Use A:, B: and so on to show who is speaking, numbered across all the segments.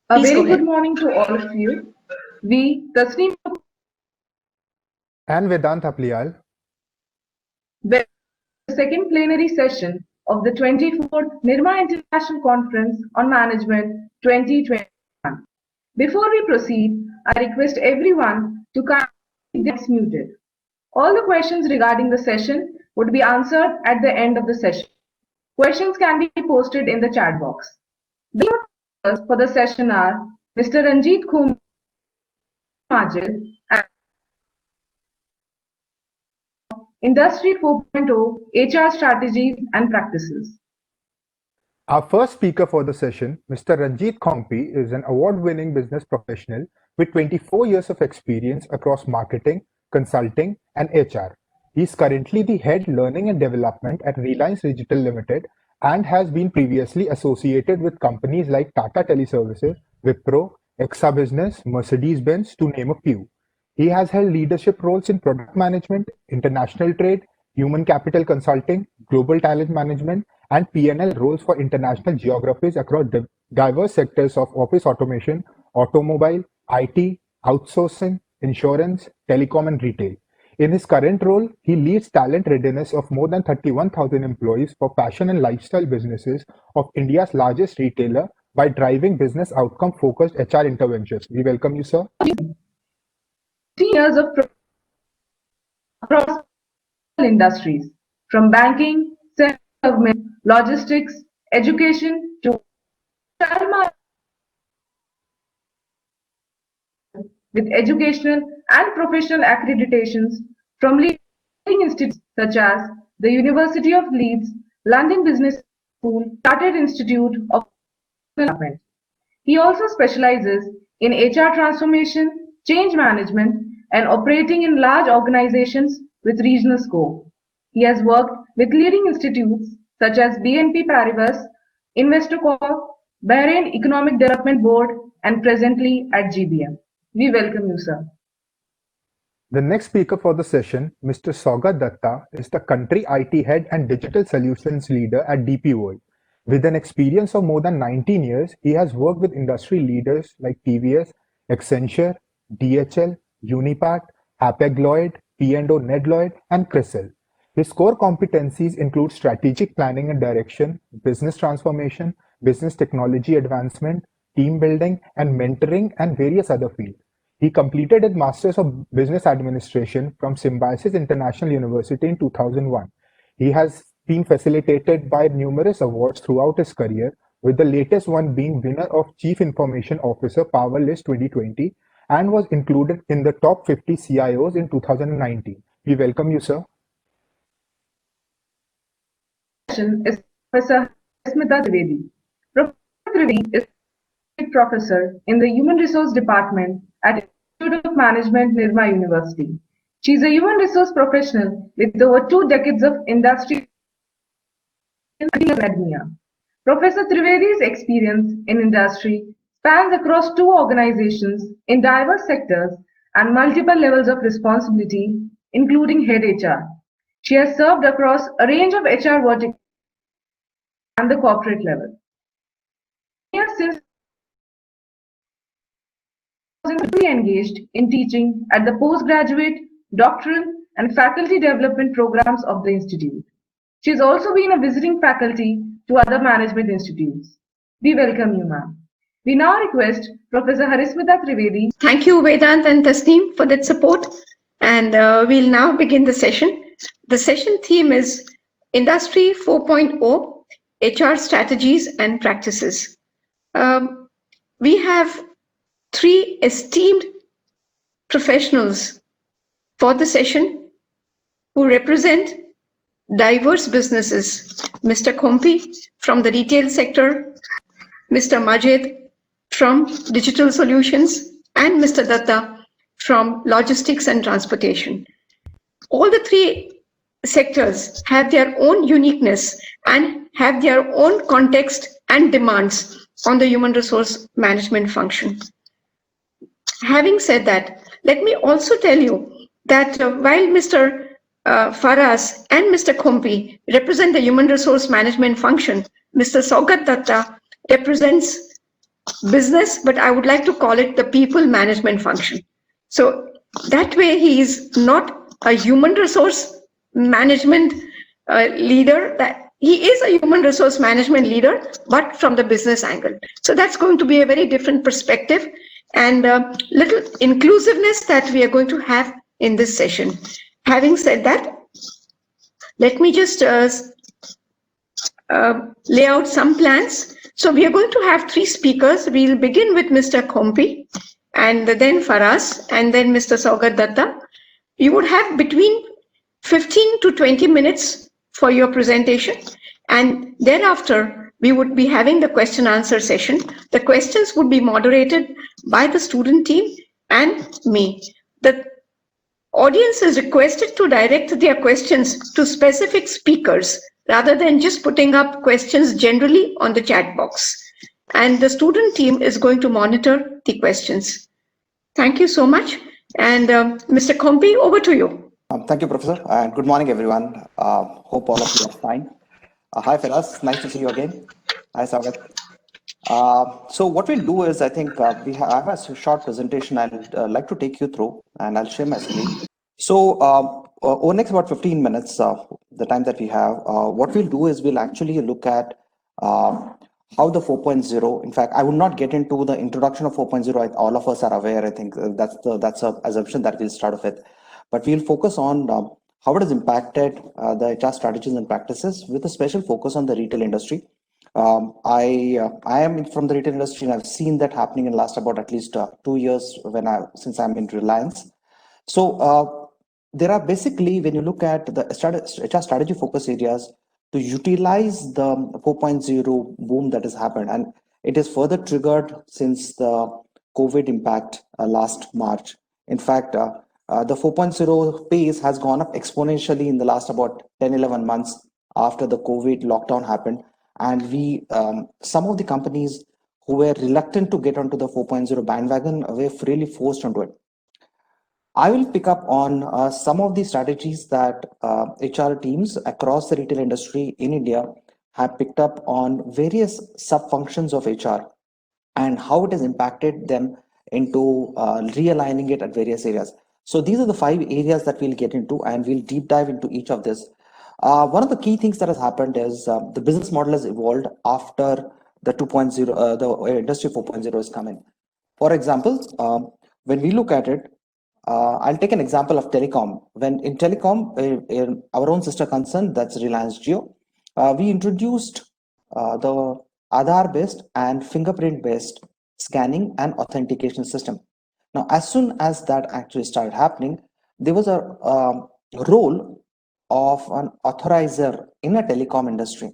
A: A
B: Please
A: very
B: go ahead.
A: good morning to all of you. We, Tasneem
C: and Vedant Aplial.
A: the second plenary session of the 24th Nirma International Conference on Management 2021. Before we proceed, I request everyone to kindly get muted. All the questions regarding the session would be answered at the end of the session. Questions can be posted in the chat box. The speakers for the session are Mr. Ranjit Khompi Majed and Industry 4.0 HR Strategies and Practices.
C: Our first speaker for the session, Mr. Ranjit Khompi, is an award-winning business professional with 24 years of experience across marketing, consulting, and HR. He is currently the head learning and development at Reliance Retail Limited and has been previously associated with companies like Tata Teleservices, Wipro, Exa Business, Mercedes-Benz, to name a few. He has held leadership roles in product management, international trade, human capital consulting, global talent management, and P&L roles for international geographies across diverse sectors of office automation, automobile, IT, outsourcing, insurance, telecom, and retail. In his current role, he leads talent readiness of more than 31,000 employees for fashion and lifestyle businesses of India's largest retailer by driving business outcome-focused HR interventions. We welcome you, sir.
A: 3 years of across industries, from banking, government, logistics, education to with educational and professional accreditations from leading institutes such as the University of Leeds, London Business School, Chartered Institute of Development. He also specializes in HR transformation, change management, and operating in large organizations with regional scope. He has worked with leading institutes such as BNP Paribas, Investcorp, Bahrain Economic Development Board, and presently at GBM. We welcome you, sir.
C: The next speaker for the session, Mr. Saugat Dutta, is the country IT head and digital solutions leader at DP World. With an experience of more than 19 years, he has worked with industry leaders like TVS, Accenture, DHL, Unipat, Hapag Lloyd, P&O Ned Lloyd, and CRISIL. His core competencies include strategic planning and direction, business transformation, business technology advancement, team building, and mentoring, and various other fields. He completed his Masters of Business Administration from Symbiosis International University in 2001. He has been facilitated by numerous awards throughout his career, with the latest one being winner of Chief Information Officer Power List 2020 and was included in the top 50 CIOs in 2019. We welcome you, sir.
A: Is Professor Smita Trivedi. Professor Trivedi is professor in the Human Resource Department at Institute of Management, Nirma University. She is a human resource professional with over 2 decades of industry in academia. Professor Trivedi's experience in industry spans across 2 organizations in diverse sectors and multiple levels of responsibility, including head HR. She has served across a range of HR verticals and the corporate level. Since engaged in teaching at the postgraduate, doctoral, and faculty development programs of the institute. She has also been a visiting faculty to other management institutes. We welcome you, ma'am. We now request Professor Harismita Trivedi.
B: Thank you, Vedant and Tasneem, for that support. And we'll now begin the session. The session theme is Industry 4.0, HR Strategies and Practices. We have 3 esteemed professionals for the session who represent diverse businesses. Mr. Khompi from the retail sector, Mr. Majed from digital solutions, and Mr. Dutta from logistics and transportation. All the 3 sectors have their own uniqueness and have their own context and demands on the human resource management function. Having said that, let me also tell you that while Mr. Feras and Mr. Khompi represent the human resource management function, Mr. Saugat Dutta represents business, but I would like to call it the people management function. So that way he is not a human resource management leader, that he is a human resource management leader, but from the business angle. So that's going to be a very different perspective and little inclusiveness that we are going to have in this session. Having said that, let me just lay out some plans. So we are going to have three speakers. We'll begin with Mr. Khompi, and then Feras, and then Mr. Saugat Dutta. You would have between 15 to 20 minutes for your presentation, and thereafter we would be having the question answer session. The questions would be moderated by the student team and me. The audience is requested to direct their questions to specific speakers rather than just putting up questions generally on the chat box. And the student team is going to monitor the questions. Thank you so much. And Mr. Khompi, over to you.
D: Thank you, Professor, and good morning, everyone. Hope all of you are fine. Hi, Feras. Nice to see you again. Hi, Saugat. So what we'll do is, I think I have a short presentation I'd like to take you through, and I'll share my screen. So over next about 15 minutes, the time that we have, what we'll do is we'll actually look at how the 4.0, in fact, I would not get into the introduction of 4.0. All of us are aware. I think that's an assumption that we'll start with. But we'll focus on how it has impacted the HR strategies and practices with a special focus on the retail industry. I am from the retail industry, and I've seen that happening in the last about at least 2 years since I'm in Reliance. So there are basically, when you look at the HR strategy focus areas, to utilize the 4.0 boom that has happened, and it is further triggered since the COVID impact last March. In fact, the 4.0 pace has gone up exponentially in the last about 10-11 months after the COVID lockdown happened. And some of the companies who were reluctant to get onto the 4.0 bandwagon were really forced onto it. I will pick up on some of the strategies that HR teams across the retail industry in India have picked up on various sub-functions of HR and how it has impacted them into realigning it at various areas. So these are the 5 areas that we'll get into, and we'll deep dive into each of this. One of the key things that has happened is the business model has evolved after the 2.0, the industry 4.0 has come in. For example, when we look at it, I'll take an example of telecom. When in telecom, in our own sister concern, that's Reliance Jio, we introduced the Aadhaar-based and fingerprint-based scanning and authentication system. Now, as soon as that actually started happening, there was a role of an authorizer in a telecom industry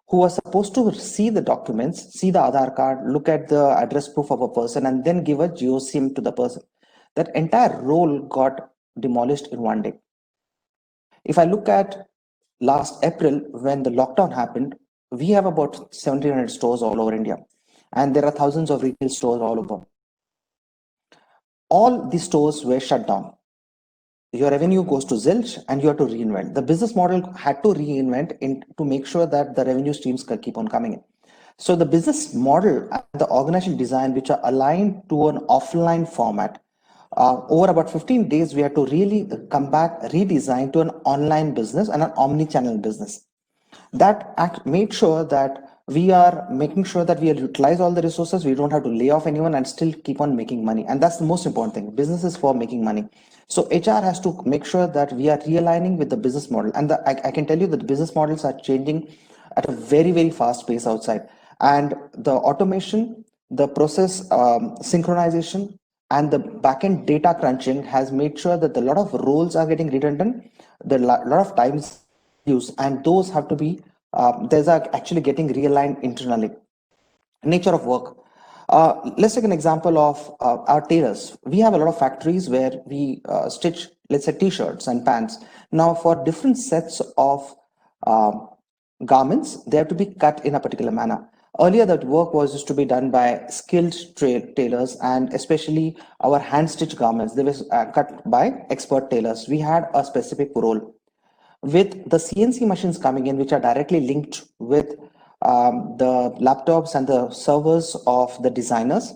D: who was supposed to see the documents, see the Aadhaar card, look at the address proof of a person, and then give a GeoSIM to the person. That entire role got demolished in one day. If I look at last April, when the lockdown happened, we have about 1,700 stores all over India, and there are thousands of retail stores all over. All the stores were shut down. Your revenue goes to zilch, and you have to reinvent. The business model had to reinvent to make sure that the revenue streams can keep on coming in. So the business model and the organizational design, which are aligned to an offline format, over about 15 days, we had to really come back, redesign to an online business and an omni-channel business. That made sure that we are making sure that we utilize all the resources. We don't have to lay off anyone and still keep on making money. And that's the most important thing. Business is for making money. So HR has to make sure that we are realigning with the business model. And I can tell you that the business models are changing at a very, very fast pace outside. And the automation, the process synchronization, and the backend data crunching has made sure that a lot of roles are getting redundant. A lot of times used, and those have to be those are actually getting realigned internally. Nature of work. Let's take an example of our tailors. We have a lot of factories where we stitch, let's say, t-shirts and pants. Now, for different sets of garments, they have to be cut in a particular manner. Earlier, that work was used to be done by skilled tailors, and especially our hand-stitched garments, they were cut by expert tailors. We had a specific role. With the CNC machines coming in, which are directly linked with the laptops and the servers of the designers.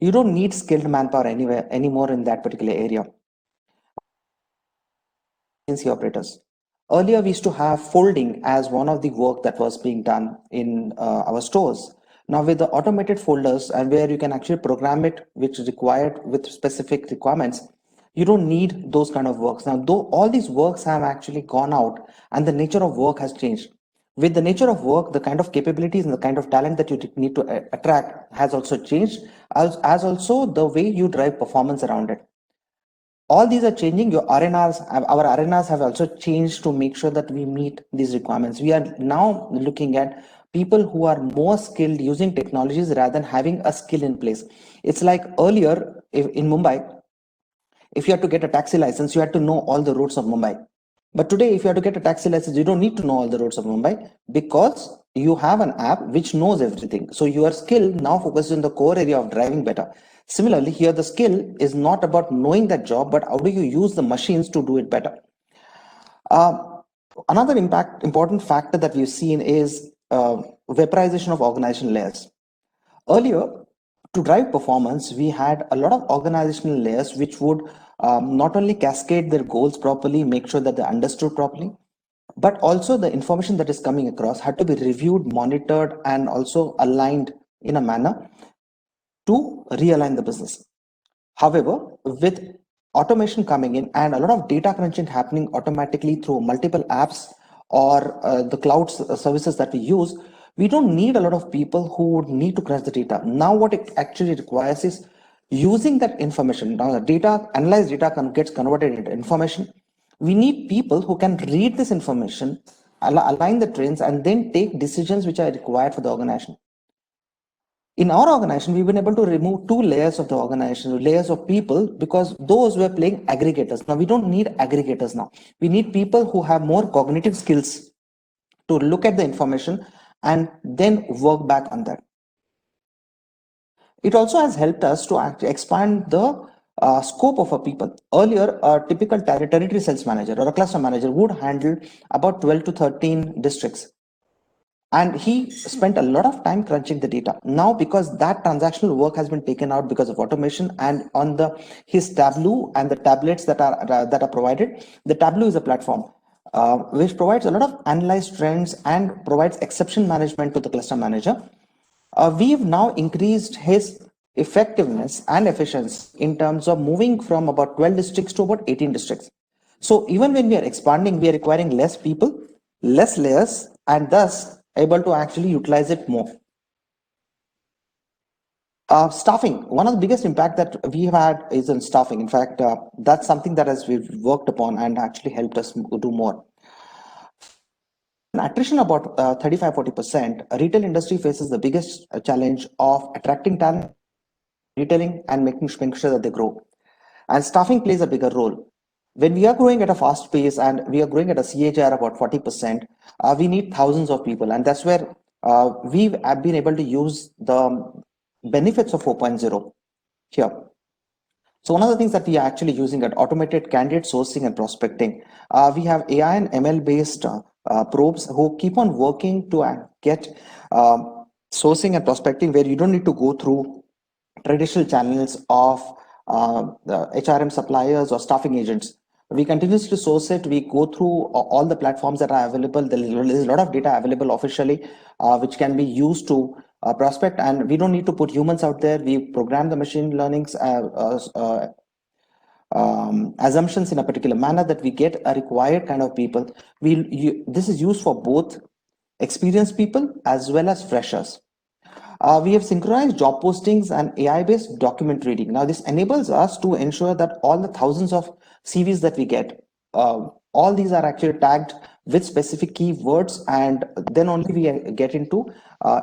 D: You don't need skilled manpower anywhere anymore in that particular area. CNC operators. Earlier, we used to have folding as one of the work that was being done in our stores. Now, with the automated folders and where you can actually program it, which is required with specific requirements, you don't need those kind of works. Now, though all these works have actually gone out and the nature of work has changed. With the nature of work, the kind of capabilities and the kind of talent that you need to attract has also changed, as also the way you drive performance around it. All these are changing. Our arenas have also changed to make sure that we meet these requirements. We are now looking at people who are more skilled using technologies rather than having a skill in place. It's like earlier in Mumbai, if you had to get a taxi license, you had to know all the roads of Mumbai. But today, if you have to get a taxi license, you don't need to know all the roads of Mumbai because you have an app which knows everything. So your skill now focuses on the core area of driving better. Similarly, here the skill is not about knowing that job, but how do you use the machines to do it better? Another important factor that we've seen is vaporization of organizational layers. Earlier, to drive performance, we had a lot of organizational layers which would not only cascade their goals properly, make sure that they're understood properly, but also the information that is coming across had to be reviewed, monitored, and also aligned in a manner to realign the business. However, with automation coming in and a lot of data crunching happening automatically through multiple apps or the cloud services that we use, we don't need a lot of people who would need to crunch the data. Now, what it actually requires is using that information. Now, the data, analyzed data gets converted into information. We need people who can read this information, align the trends, and then take decisions which are required for the organization. In our organization, we've been able to remove two layers of the organization, layers of people, because those were playing aggregators. Now we don't need aggregators now. We need people who have more cognitive skills to look at the information and then work back on that. It also has helped us to actually expand the scope of our people. Earlier, a typical territory sales manager or a cluster manager would handle about 12 to 13 districts. And he spent a lot of time crunching the data. Now, because that transactional work has been taken out because of automation, and on his Tableau and the tablets that are provided, the Tableau is a platform which provides a lot of analyzed trends and provides exception management to the cluster manager. We've now increased his effectiveness and efficiency in terms of moving from about 12 districts to about 18 districts. So even when we are expanding, we are requiring less people, less layers, and thus able to actually utilize it more. Staffing, one of the biggest impact that we've had is in staffing. In fact, that's something that we've worked upon and actually helped us do more. Attrition about 35-40%, retail industry faces the biggest challenge of attracting talent, retailing, and making sure that they grow. And staffing plays a bigger role. When we are growing at a fast pace and we are growing at a CAGR about 40%, we need thousands of people. And that's where we have been able to use the benefits of 4.0 here. So one of the things that we are actually using at automated candidate sourcing and prospecting, we have AI and ML based probes who keep on working to get sourcing and prospecting where you don't need to go through traditional channels of the HRM suppliers or staffing agents. We continuously source it. We go through all the platforms that are available. There is a lot of data available officially, which can be used to prospect, and we don't need to put humans out there. We program the machine learning's assumptions in a particular manner that we get a required kind of people. This is used for both experienced people as well as freshers. We have synchronized job postings and AI-based document reading. Now, this enables us to ensure that all the thousands of CVs that we get, all these are actually tagged with specific keywords, and then only we get into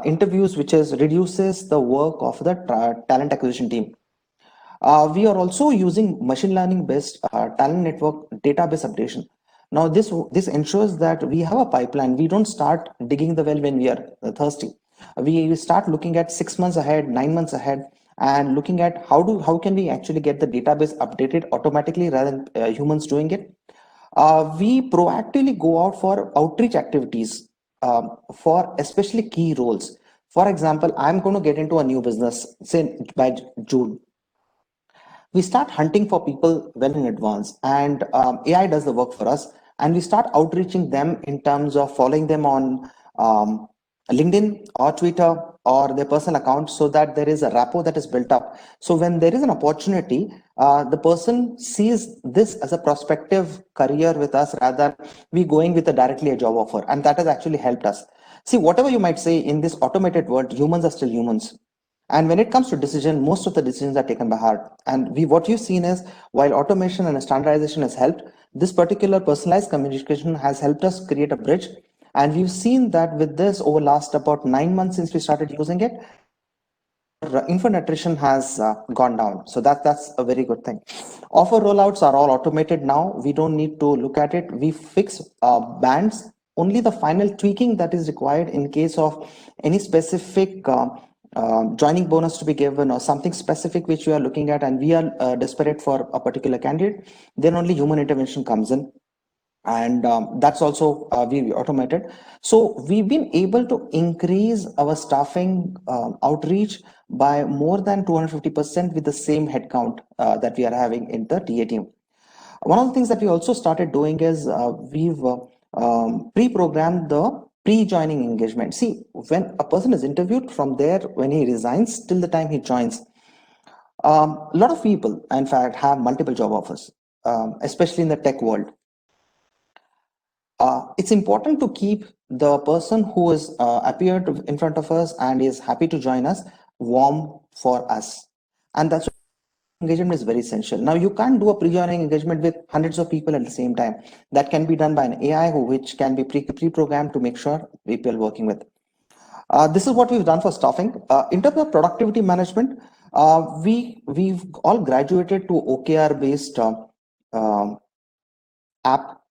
D: interviews, which reduces the work of the talent acquisition team. We are also using machine learning based talent network database updation. Now, this ensures that we have a pipeline. We don't start digging the well when we are thirsty. We start looking at 6 months ahead, 9 months ahead, and looking at how can we actually get the database updated automatically rather than humans doing it. We proactively go out for outreach activities for especially key roles. For example, I'm going to get into a new business, say by June. We start hunting for people well in advance, and AI does the work for us. And we start outreaching them in terms of following them on LinkedIn or Twitter or their personal account, so that there is a rapport that is built up. So when there is an opportunity, the person sees this as a prospective career with us rather than we going with a directly a job offer, and that has actually helped us. See, whatever you might say, in this automated world, humans are still humans, and when it comes to decision, most of the decisions are taken by heart. And what you've seen is, while automation and standardization has helped, this particular personalized communication has helped us create a bridge. And we've seen that with this over last about 9 months since we started using it, infant attrition has gone down. So that's a very good thing. Offer rollouts are all automated now. We don't need to look at it. We fix bands. Only the final tweaking that is required in case of any specific joining bonus to be given or something specific which we are looking at, and we are desperate for a particular candidate, then only human intervention comes in, and that's also we automated. So we've been able to increase our staffing outreach by more than 250% with the same headcount that we are having in the TA team. One of the things that we also started doing is we've pre-programmed the pre-joining engagement. See, when a person is interviewed, from there when he resigns till the time he joins, a lot of people in fact have multiple job offers, especially in the tech world. It's important to keep the person who has appeared in front of us and is happy to join us warm for us. And that's engagement is very essential. Now, you can't do a pre-joining engagement with hundreds of people at the same time. That can be done by an AI which can be pre-programmed to make sure people are working with. This is what we've done for staffing. In terms of productivity management, we've all graduated to OKR based app.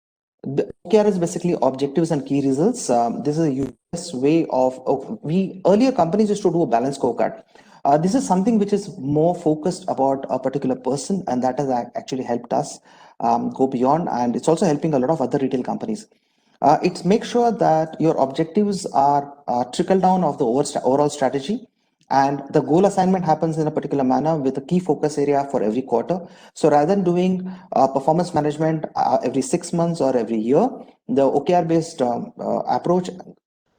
D: The OKR is basically objectives and key results. This is a US way of we earlier companies used to do a balanced scorecard. This is something which is more focused about a particular person, and that has actually helped us go beyond, and it's also helping a lot of other retail companies. It's make sure that your objectives are trickle down of the overall strategy, and the goal assignment happens in a particular manner with a key focus area for every quarter. So rather than doing performance management every 6 months or every year, the OKR based approach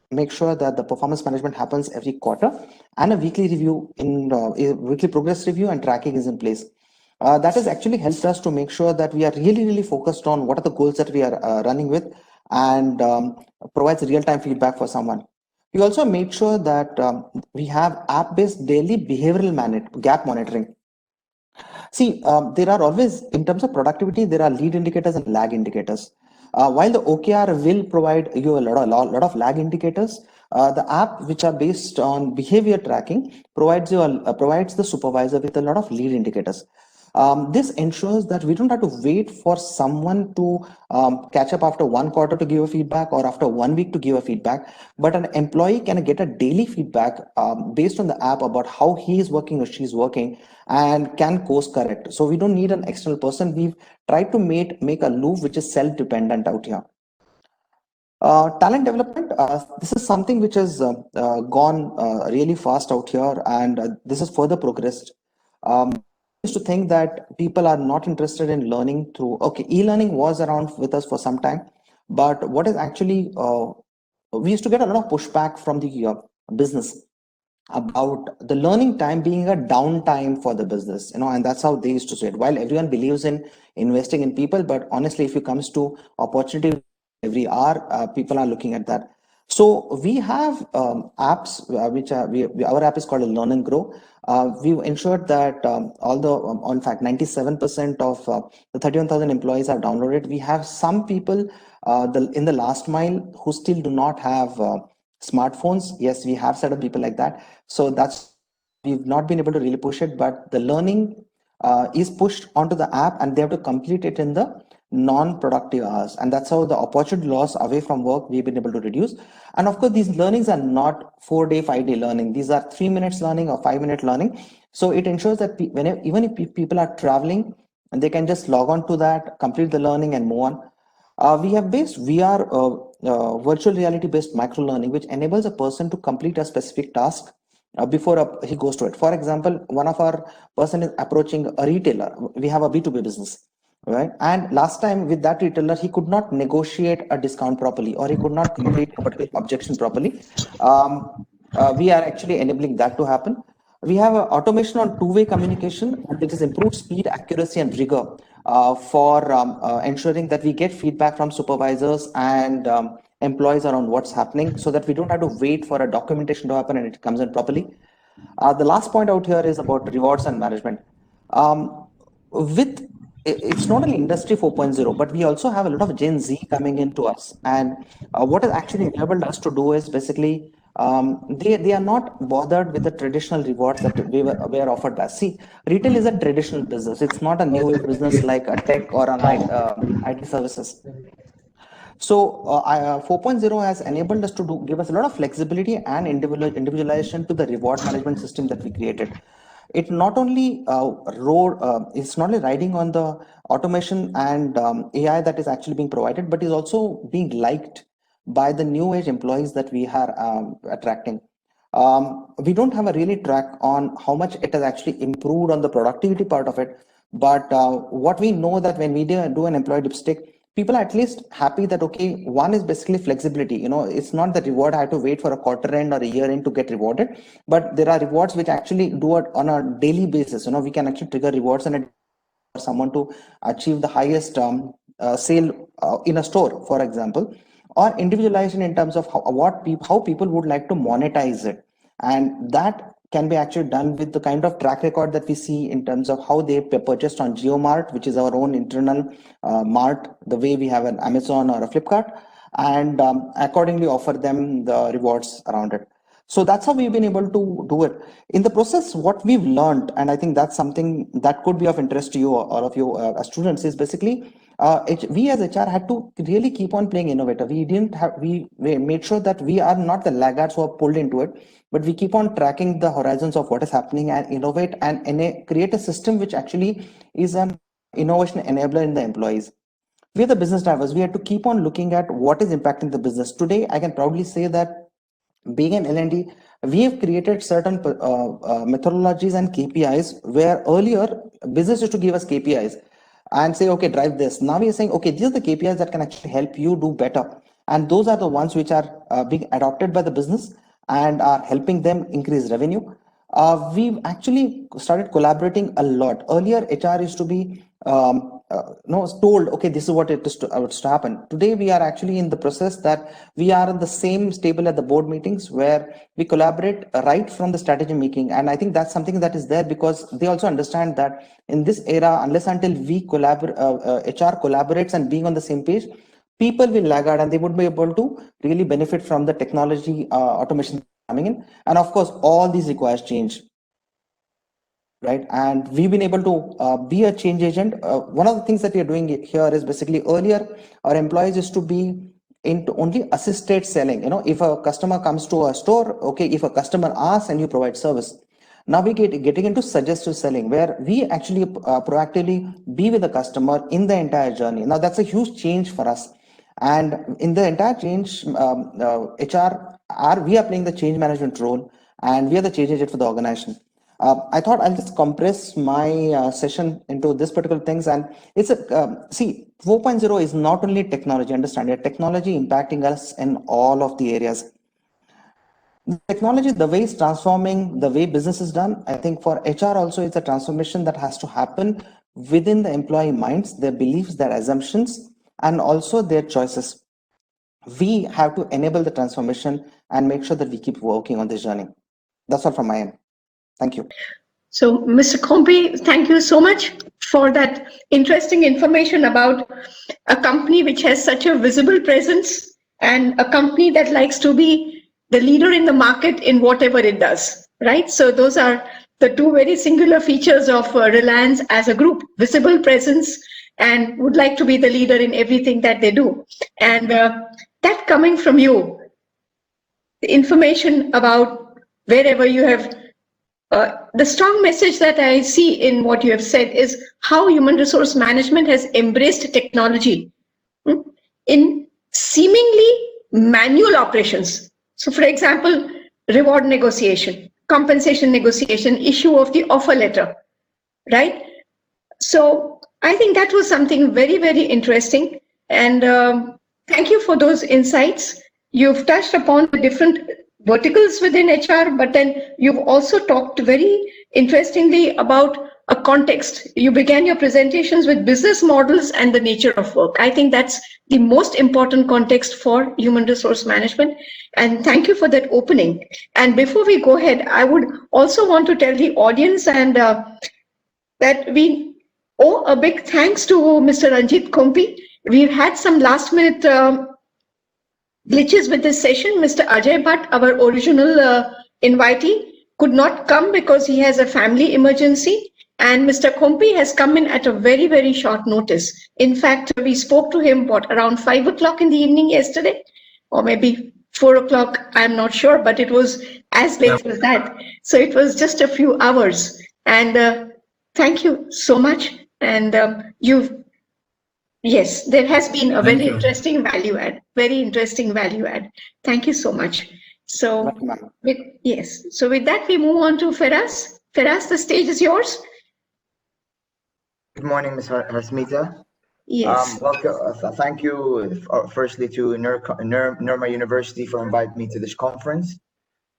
D: make sure that the performance management happens every quarter, and a weekly review in a weekly progress review and tracking is in place. That has actually helped us to make sure that we are really focused on what are the goals that we are running with, and provides real-time feedback for someone. We also made sure that we have app-based daily behavioral gap monitoring. See, there are always, in terms of productivity, there are lead indicators and lag indicators. While the OKR will provide you a lot of lag indicators, the app which are based on behavior tracking provides the supervisor with a lot of lead indicators. This ensures that we don't have to wait for someone to catch up after 1 quarter to give a feedback or after 1 week to give a feedback, but an employee can get a daily feedback based on the app about how he is working or she is working, and can course correct. So we don't need an external person. We've tried to make a loop which is self-dependent out here. Talent development, this is something which has gone really fast out here, and this has further progressed. Used to think that people are not interested in learning through, okay, e-learning was around with us for some time, but what is actually, we used to get a lot of pushback from the business about the learning time being a downtime for the business, and that's how they used to say it. While everyone believes in investing in people, but honestly, if it comes to opportunity every hour, people are looking at that. So we have apps which are our app is called Learn and Grow. We've ensured that all the in fact 97% of the 31,000 employees have downloaded. We have some people in the last mile who still do not have smartphones. Yes, we have set up people like that. So that's, we've not been able to really push it, but the learning is pushed onto the app, and they have to complete it in the non-productive hours, and that's how the opportunity loss away from work we've been able to reduce. And of course, these learnings are not 4-day 5-day learning. These are 3 minutes learning or 5-minute learning. So it ensures that even if people are traveling, and they can just log on to that, complete the learning and move on. We have based VR, virtual reality based micro learning, which enables a person to complete a specific task before he goes to it. For example, one of our person is approaching a retailer. We have a B2B business, right? And last time with that retailer, he could not negotiate a discount properly, or he could not complete a particular objection properly. We are actually enabling that to happen. We have automation on two-way communication, which is improved speed, accuracy, and rigor for ensuring that we get feedback from supervisors and employees around what's happening, so that we don't have to wait for a documentation to happen and it comes in properly. The last point out here is about rewards and management. With it's not only industry 4.0, but we also have a lot of Gen Z coming into us. And what has actually enabled us to do is basically they are not bothered with the traditional rewards that were offered by us. See, retail is a traditional business. It's not a new age business like a tech or an IT services. So 4.0 has enabled us to give us a lot of flexibility and individualization to the reward management system that we created. It not only it's not only riding on the automation and AI that is actually being provided, but is also being liked by the new age employees that we are attracting. We don't have a really track on how much it has actually improved on the productivity part of it, but what we know that when we do an employee dipstick, people are at least happy that, okay, one is basically flexibility. It's not the reward I have to wait for a quarter end or a year end to get rewarded, but there are rewards which actually do it on a daily basis. We can actually trigger rewards and for someone to achieve the highest sale in a store, for example, or individualization in terms of how people would like to monetize it. And that can be actually done with the kind of track record that we see in terms of how they purchased on GeoMart, which is our own internal mart, the way we have an Amazon or a Flipkart, and accordingly offer them the rewards around it. So that's how we've been able to do it. In the process, what we've learned, and I think that's something that could be of interest to you, all of you as students, is basically we as HR had to really keep on playing innovator. We made sure that we are not the laggards who are pulled into it, but we keep on tracking the horizons of what is happening and innovate and create a system which actually is an innovation enabler in the employees. We are the business drivers. We have to keep on looking at what is impacting the business. Today, I can proudly say that being an L&D, we have created certain methodologies and KPIs where earlier business used to give us KPIs and say, okay, drive this. Now we are saying, okay, these are the KPIs that can actually help you do better. And those are the ones which are being adopted by the business and are helping them increase revenue. We've actually started collaborating a lot. Earlier, HR used to be told, okay, this is what it is to happen. Today, we are actually in the process that we are in the same table at the board meetings where we collaborate right from the strategy making. And I think that's something that is there because they also understand that in this era, unless until we collaborate, HR collaborates and being on the same page, people will lag out and they would be able to really benefit from the technology automation coming in. And of course, all these requires change, right? And we've been able to be a change agent. One of the things that we are doing here is basically earlier, our employees used to be into only assisted selling. If a customer comes to a store, okay, if a customer asks and you provide service. Now we getting into suggestive selling where we actually proactively be with the customer in the entire journey. Now that's a huge change for us. And in the entire change, HR, we are playing the change management role and we are the change agent for the organization. I thought I'll just compress my session into this particular things. And it's see, 4.0 is not only technology, understand it, technology impacting us in all of the areas. The technology, the way it's transforming the way business is done, I think for HR also it's a transformation that has to happen within the employee minds, their beliefs, their assumptions, and also their choices. We have to enable the transformation and make sure that we keep working on this journey. That's all from my end. Thank you.
B: So, Mr. Khompi, thank you so much for that interesting information about a company which has such a visible presence and a company that likes to be the leader in the market in whatever it does, right? So those are the two very singular features of Reliance as a group: visible presence and would like to be the leader in everything that they do. And that coming from you, the information about wherever you have the strong message that I see in what you have said is how human resource management has embraced technology in seemingly manual operations. So for example, reward negotiation, compensation negotiation, issue of the offer letter, right? So I think that was something very, very interesting. And thank you for those insights. You've touched upon the different verticals within HR, but then you've also talked very interestingly about a context. You began your presentations with business models and the nature of work. I think that's the most important context for human resource management. And thank you for that opening. And before we go ahead, I would also want to tell the audience and that we owe a big thanks to Mr. Ranjit Khompi. We've had some last minute glitches with this session. Mr. Ajay Bhatt, our original invitee, could not come because he has a family emergency. And Mr. Khompi has come in at a very, very short notice. In fact, we spoke to him, around 5 o'clock in the evening yesterday, or maybe 4 o'clock, I'm not sure, but it was as late as that. So it was just a few hours. And thank you so much. And yes, there has been a very interesting value add, Thank you so much. So, yes. So with that, we move on to Feras. Feras, the stage is yours.
E: Good morning, Ms. Hasmita.
B: Yes.
E: Welcome. Thank you, firstly, to Nirma University for inviting me to this conference.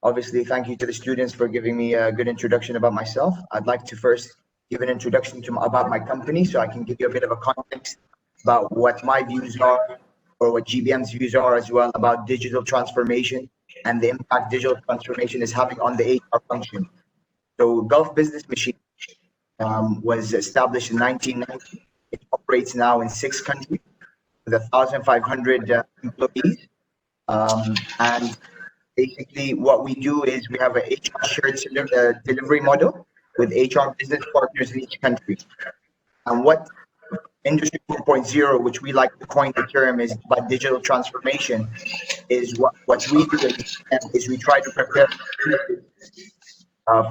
E: Obviously, thank you to the students for giving me a good introduction about myself. I'd like to first give an introduction about my company so I can give you a bit of a context about what my views are or what GBM's views are as well about digital transformation and the impact digital transformation is having on the HR function. So Gulf Business Machine was established in 1990. It operates now in 6 countries with 1,500 employees. And basically what we do is we have a HR shared delivery model with HR business partners in each country. And what Industry 4.0, which we like to coin the term is about digital transformation, is what we do is we try to prepare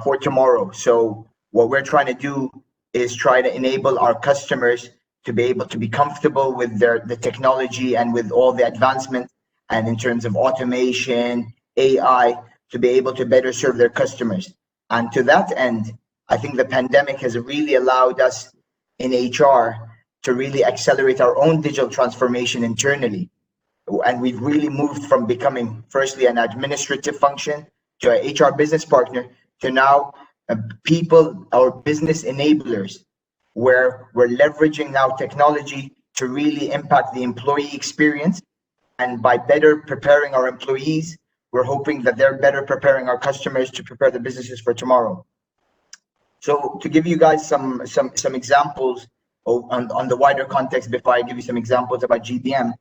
E: for tomorrow. So what we're trying to do is try to enable our customers to be able to be comfortable with the technology and with all the advancements and in terms of automation, AI, to be able to better serve their customers. And to that end, I think the pandemic has really allowed us in HR to really accelerate our own digital transformation internally. And we've really moved from becoming firstly an administrative function to an HR business partner to now people or business enablers, where we're leveraging now technology to really impact the employee experience. And by better preparing our employees, we're hoping that they're better preparing our customers to prepare the businesses for tomorrow. So to give you guys some examples on the wider context before I give you some examples about GBM,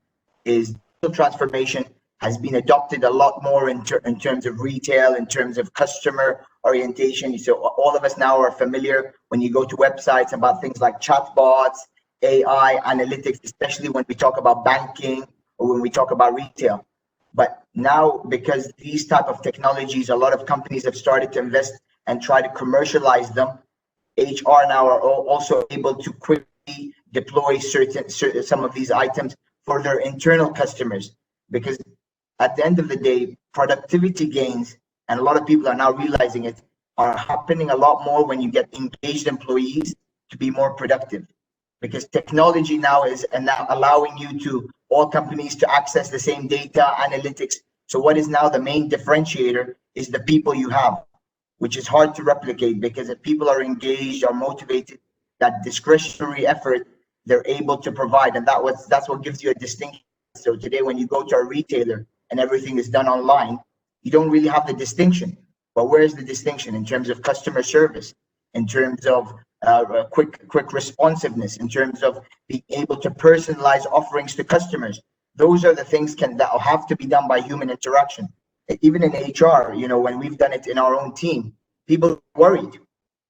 E: is digital transformation has been adopted a lot more in terms of retail, in terms of customer orientation. So all of us now are familiar when you go to websites about things like chatbots, AI, analytics, especially when we talk about banking or when we talk about retail. But now, because these type of technologies, a lot of companies have started to invest and try to commercialize them, HR now are also able to quickly deploy some of these items for their internal customers. Because at the end of the day, productivity gains, and a lot of people are now realizing it, are happening a lot more when you get engaged employees to be more productive. Because technology now is allowing you to, all companies, to access the same data analytics. So what is now the main differentiator is the people you have, which is hard to replicate, because if people are engaged, are motivated, that discretionary effort they're able to provide, and that's what gives you a distinction. So today when you go to a retailer and everything is done online, you don't really have the distinction. But where's the distinction in terms of customer service, in terms of quick responsiveness, in terms of being able to personalize offerings to customers? Those are the things that have to be done by human interaction. Even in HR, when we've done it in our own team, people are worried.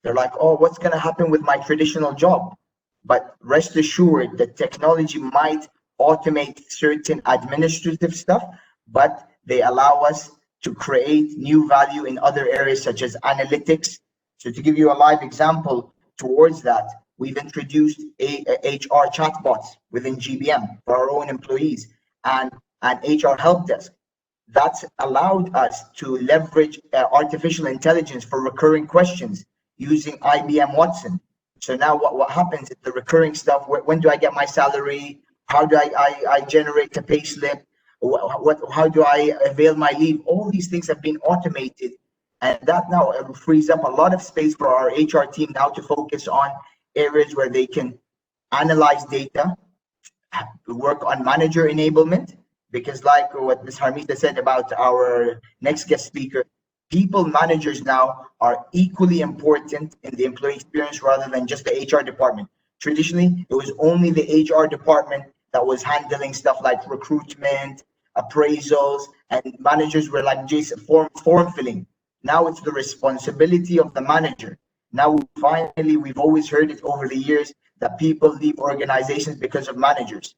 E: They're like, oh, what's going to happen with my traditional job? But rest assured that technology might automate certain administrative stuff, but they allow us to create new value in other areas such as analytics. So to give you a live example towards that, we've introduced HR chatbots within GBM for our own employees. and an HR help desk. That's allowed us to leverage artificial intelligence for recurring questions using IBM Watson. So now what happens is the recurring stuff, when do I get my salary? How do I generate a pay slip? How do I avail my leave? All these things have been automated, and that now frees up a lot of space for our HR team now to focus on areas where they can analyze data, work on manager enablement, because like what Ms. Harmita said about our next guest speaker, people managers now are equally important in the employee experience rather than just the HR department. Traditionally, it was only the HR department that was handling stuff like recruitment, appraisals, and managers were like just form filling. Now it's the responsibility of the manager. Now finally, we've always heard it over the years that people leave organizations because of managers.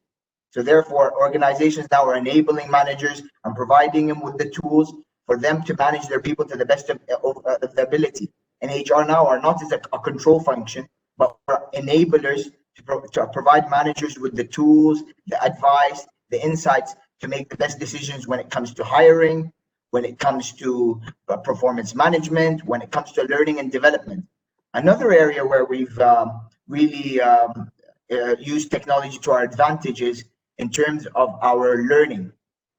E: So therefore, organizations now are enabling managers and providing them with the tools for them to manage their people to the best of their ability. And HR now are not as a control function, but are enablers to provide managers with the tools, the advice, the insights to make the best decisions when it comes to hiring, when it comes to performance management, when it comes to learning and development. Another area where we've really used technology to our advantage is in terms of our learning.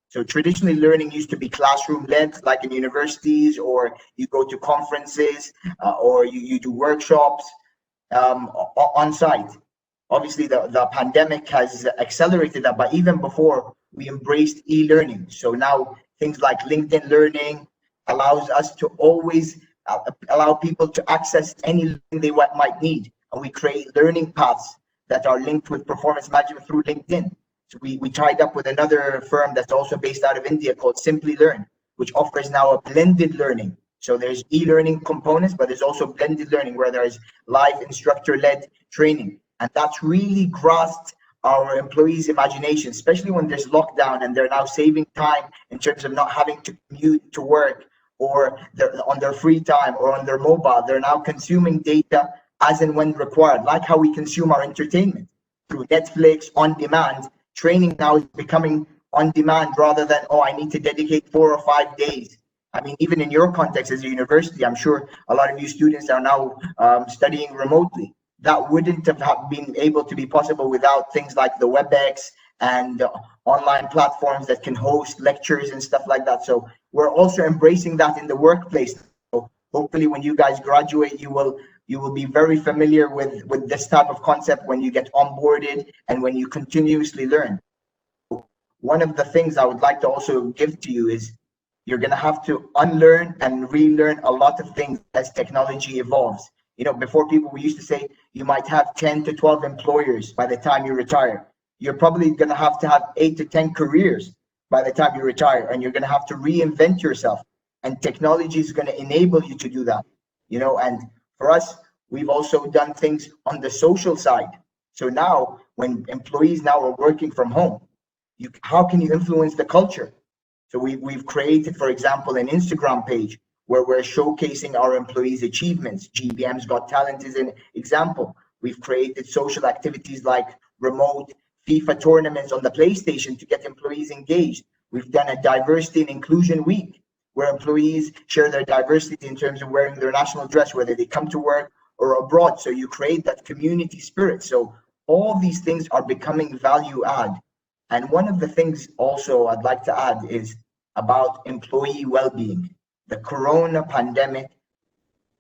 E: So traditionally, learning used to be classroom-led, like in universities, or you go to conferences, or you do workshops on site. Obviously, the pandemic has accelerated that, but even before, we embraced e-learning. So now things like LinkedIn Learning allows us to always allow people to access any learning they might need. And we create learning paths that are linked with performance management through LinkedIn. So we tied up with another firm that's also based out of India called Simply Learn, which offers now a blended learning. So there's e-learning components, but there's also blended learning where there's live instructor-led training. And that's really grasped our employees' imagination, especially when there's lockdown and they're now saving time in terms of not having to commute to work, or they're on their free time or on their mobile. They're now consuming data as and when required, like how we consume our entertainment through Netflix on demand. Training now is becoming on demand rather than, oh, I need to dedicate 4 or 5 days. I mean, even in your context as a university, I'm sure a lot of you students are now studying remotely. That wouldn't have been able to be possible without things like the WebEx and online platforms that can host lectures and stuff like that. So we're also embracing that in the workplace. So hopefully when you guys graduate, you will be very familiar with this type of concept when you get onboarded and when you continuously learn. One of the things I would like to also give to you is you're going to have to unlearn and relearn a lot of things as technology evolves. You know, before people, we used to say you might have 10 to 12 employers by the time you retire. You're probably going to have 8 to 10 careers by the time you retire, and you're going to have to reinvent yourself. And technology is going to enable you to do that. You know, and for us, we've also done things on the social side. So now, when employees now are working from home, how can you influence the culture? So we've created, for example, an Instagram page where we're showcasing our employees' achievements. GBM's Got Talent is an example. We've created social activities like remote FIFA tournaments on the PlayStation to get employees engaged. We've done a diversity and inclusion week where employees share their diversity in terms of wearing their national dress, whether they come to work or abroad. So you create that community spirit. So all these things are becoming value add. And one of the things also I'd like to add is about employee well-being. The corona pandemic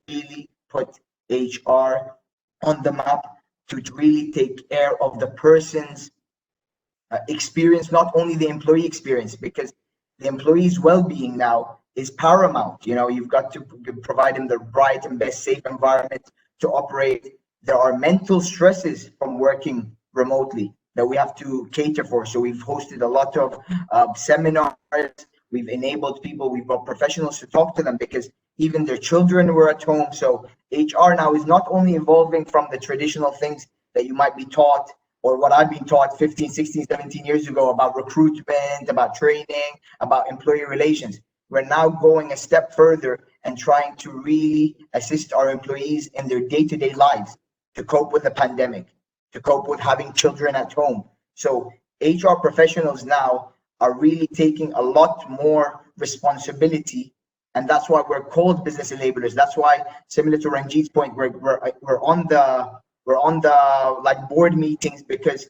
E: really put HR on the map to really take care of the person's experience, not only the employee experience, because the employee's well-being now is paramount. You know, you've got to provide them the right and best safe environment to operate. There are mental stresses from working remotely that we have to cater for. So we've hosted a lot of seminars. We've enabled people, we've got professionals to talk to them because even their children were at home. So HR now is not only evolving from the traditional things that you might be taught, or what I've been taught 15, 16, 17 years ago about recruitment, about training, about employee relations. We're now going a step further and trying to really assist our employees in their day-to-day lives to cope with the pandemic, to cope with having children at home. So HR professionals now are really taking a lot more responsibility, and that's why we're called business enablers. That's why, similar to Ranjit's point, we're on the like board meetings, because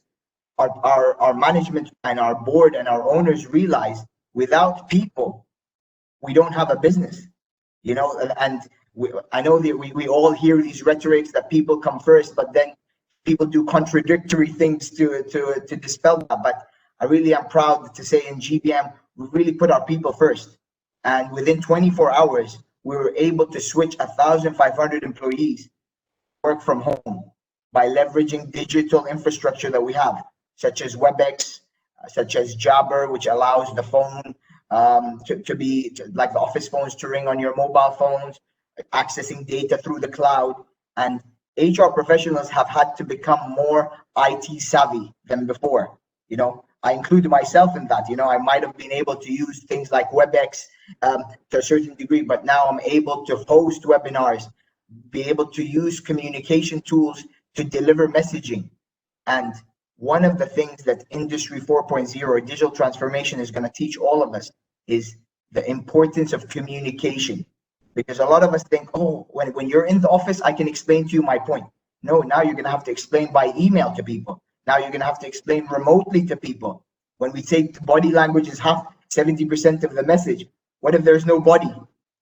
E: our management and our board and our owners realize without people we don't have a business, you know. And I know that we all hear these rhetorics that people come first, but then people do contradictory things to dispel that. But I really am proud to say in GBM we really put our people first, and within 24 hours we were able to switch 1,500 employees work from home by leveraging digital infrastructure that we have, such as WebEx, such as Jabber, which allows the phone to be like the office phones to ring on your mobile phones, accessing data through the cloud. And HR professionals have had to become more IT savvy than before. You know, I include myself in that. You know, I might have been able to use things like WebEx to a certain degree, but now I'm able to host webinars, be able to use communication tools to deliver messaging. And one of the things that Industry 4.0 or digital transformation is going to teach all of us is the importance of communication. Because a lot of us think, oh, when you're in the office, I can explain to you my point. No, now you're going to have to explain by email to people. Now you're going to have to explain remotely to people. When we say body language is 70% of the message, what if there's no body?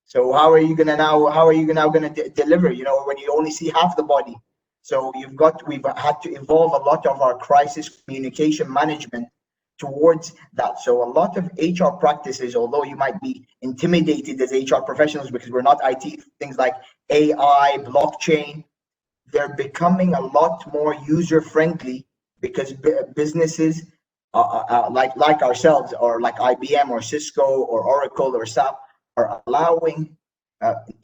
E: So how are you now going to deliver, you know, when you only see half the body? So we've had to evolve a lot of our crisis communication management towards that. So a lot of HR practices, although you might be intimidated as HR professionals because we're not IT, things like AI, blockchain, they're becoming a lot more user friendly, because businesses like ourselves, or like IBM or Cisco or Oracle or SAP, are allowing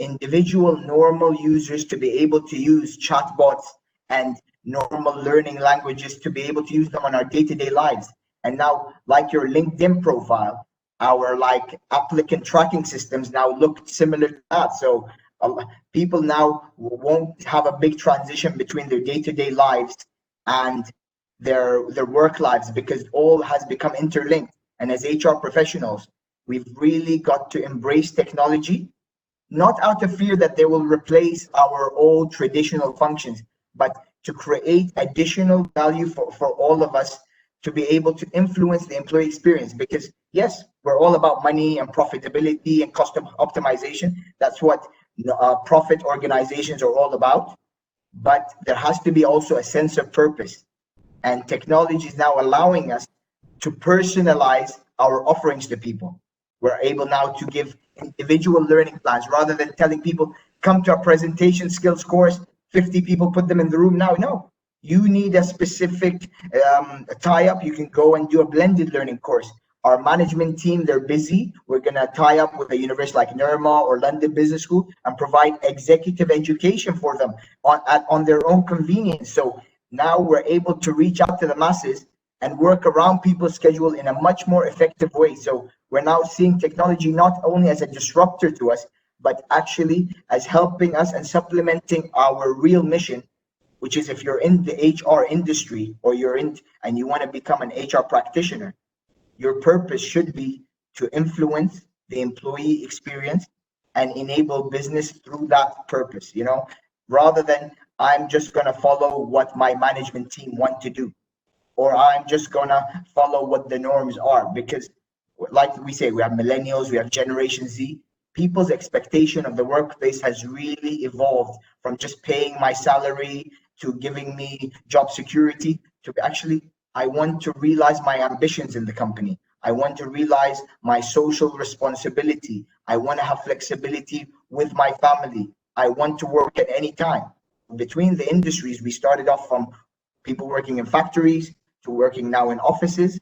E: individual normal users to be able to use chatbots and normal learning languages to be able to use them on our day-to-day lives. And now, like your LinkedIn profile, our like applicant tracking systems now look similar to that. So people now won't have a big transition between their day-to-day lives and their work lives, because all has become interlinked. And as HR professionals, we've really got to embrace technology, not out of fear that they will replace our old traditional functions, but to create additional value for all of us to be able to influence the employee experience. Because yes, we're all about money and profitability and cost optimization. That's what profit organizations are all about. But there has to be also a sense of purpose. And technology is now allowing us to personalize our offerings to people. We're able now to give individual learning plans rather than telling people, come to a presentation skills course, 50 people, put them in the room. Now, no, you need a specific tie-up. You can go and do a blended learning course. Our management team, they're busy. We're going to tie up with a university like Nirma or London Business School and provide executive education for them on their own convenience. So now we're able to reach out to the masses and work around people's schedule in a much more effective way. So we're now seeing technology not only as a disruptor to us, but actually as helping us and supplementing our real mission, which is, if you're in the HR industry or you're in and you want to become an HR practitioner, your purpose should be to influence the employee experience and enable business through that purpose, you know, rather than I'm just going to follow what my management team want to do, or I'm just going to follow what the norms are. Because like we say, we have millennials, we have Generation Z. People's expectation of the workplace has really evolved from just paying my salary to giving me job security to actually, I want to realize my ambitions in the company. I want to realize my social responsibility. I want to have flexibility with my family. I want to work at any time. Between the industries, we started off from people working in factories to working now in offices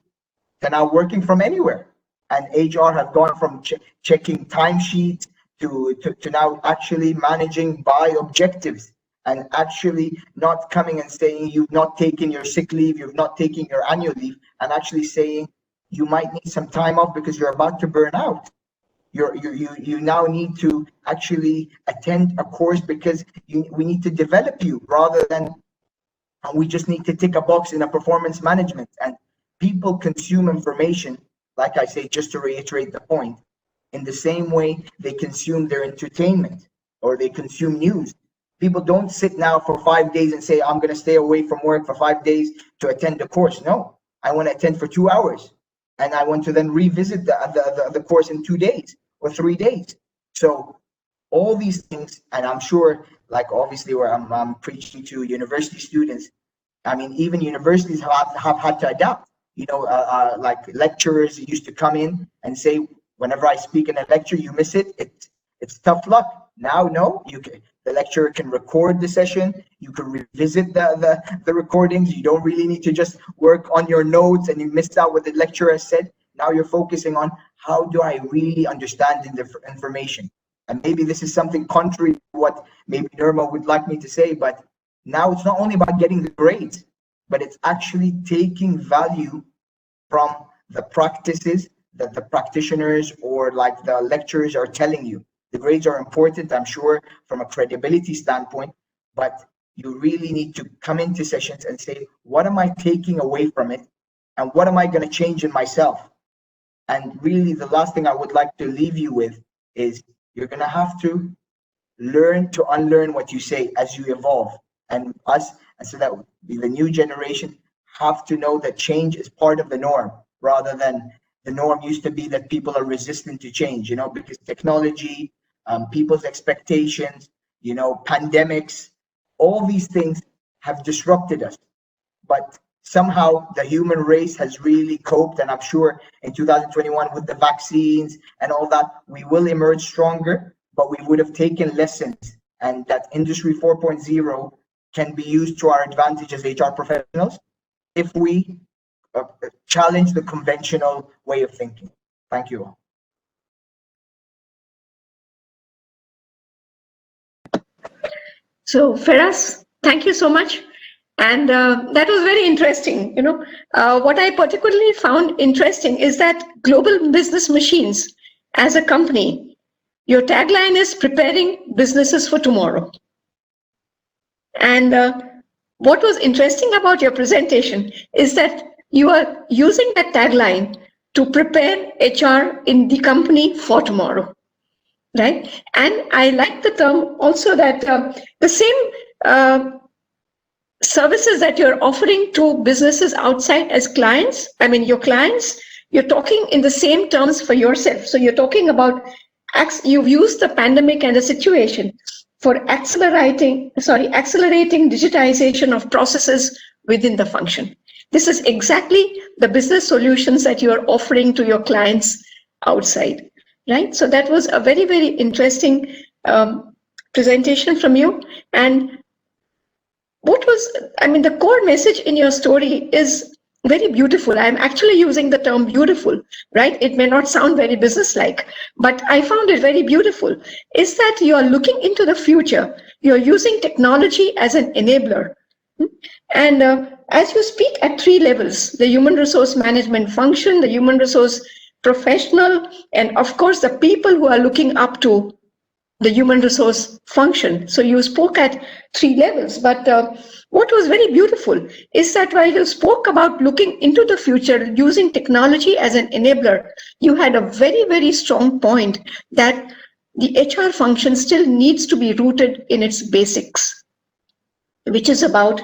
E: to now working from anywhere. And HR have gone from checking timesheets to now actually managing by objectives, and actually not coming and saying you've not taken your sick leave, you've not taken your annual leave, and actually saying you might need some time off because you're about to burn out. You now need to actually attend a course because we need to develop you, rather than we just need to tick a box in a performance management. And people consume information like I say, just to reiterate the point, in the same way they consume their entertainment or they consume news. People don't sit now for 5 days and say, I'm going to stay away from work for 5 days to attend the course. No, I want to attend for 2 hours and I want to then revisit the course in 2 days or 3 days. So all these things, and I'm sure, like obviously where I'm preaching to university students, I mean, even universities have had to adapt. Like lecturers used to come in and say, whenever I speak in a lecture, you miss it, it's tough luck. Now, no, the lecturer can record the session. You can revisit the recordings. You don't really need to just work on your notes and you missed out what the lecturer said. Now you're focusing on how do I really understand the information. And maybe this is something contrary to what maybe Nirma would like me to say, but now it's not only about getting the grades, but it's actually taking value from the practices that the practitioners or like the lecturers are telling you. The grades are important, I'm sure, from a credibility standpoint, but you really need to come into sessions and say, what am I taking away from it? And what am I going to change in myself? And really, the last thing I would like to leave you with is you're going to have to learn to unlearn what you say as you evolve. And so that the new generation have to know that change is part of the norm, rather than the norm used to be that people are resistant to change, because technology, people's expectations, pandemics, all these things have disrupted us. But somehow the human race has really coped, and I'm sure in 2021 with the vaccines and all that, we will emerge stronger, but we would have taken lessons, and that Industry 4.0 can be used to our advantage as HR professionals if we challenge the conventional way of thinking. Thank you all.
B: So Feras, thank you so much. And that was very interesting. What I particularly found interesting is that Global Business Machines, as a company, your tagline is preparing businesses for tomorrow. And what was interesting about your presentation is that you are using that tagline to prepare HR in the company for tomorrow, right? And I like the term also that the same services that you're offering to businesses outside as clients, your clients, you're talking in the same terms for yourself. So you're talking about, you've used the pandemic and the situation for accelerating digitization of processes within the function. This is exactly the business solutions that you are offering to your clients outside, right? So that was a very, very interesting presentation from you. And the core message in your story is very beautiful. I'm actually using the term beautiful, right? It may not sound very business-like, but I found it very beautiful, is that you are looking into the future. You're using technology as an enabler. And as you speak at 3 levels, the human resource management function, the human resource professional, and of course, the people who are looking up to the human resource function. So you spoke at 3 levels, but what was very beautiful is that while you spoke about looking into the future, using technology as an enabler, you had a very, very strong point that the HR function still needs to be rooted in its basics, which is about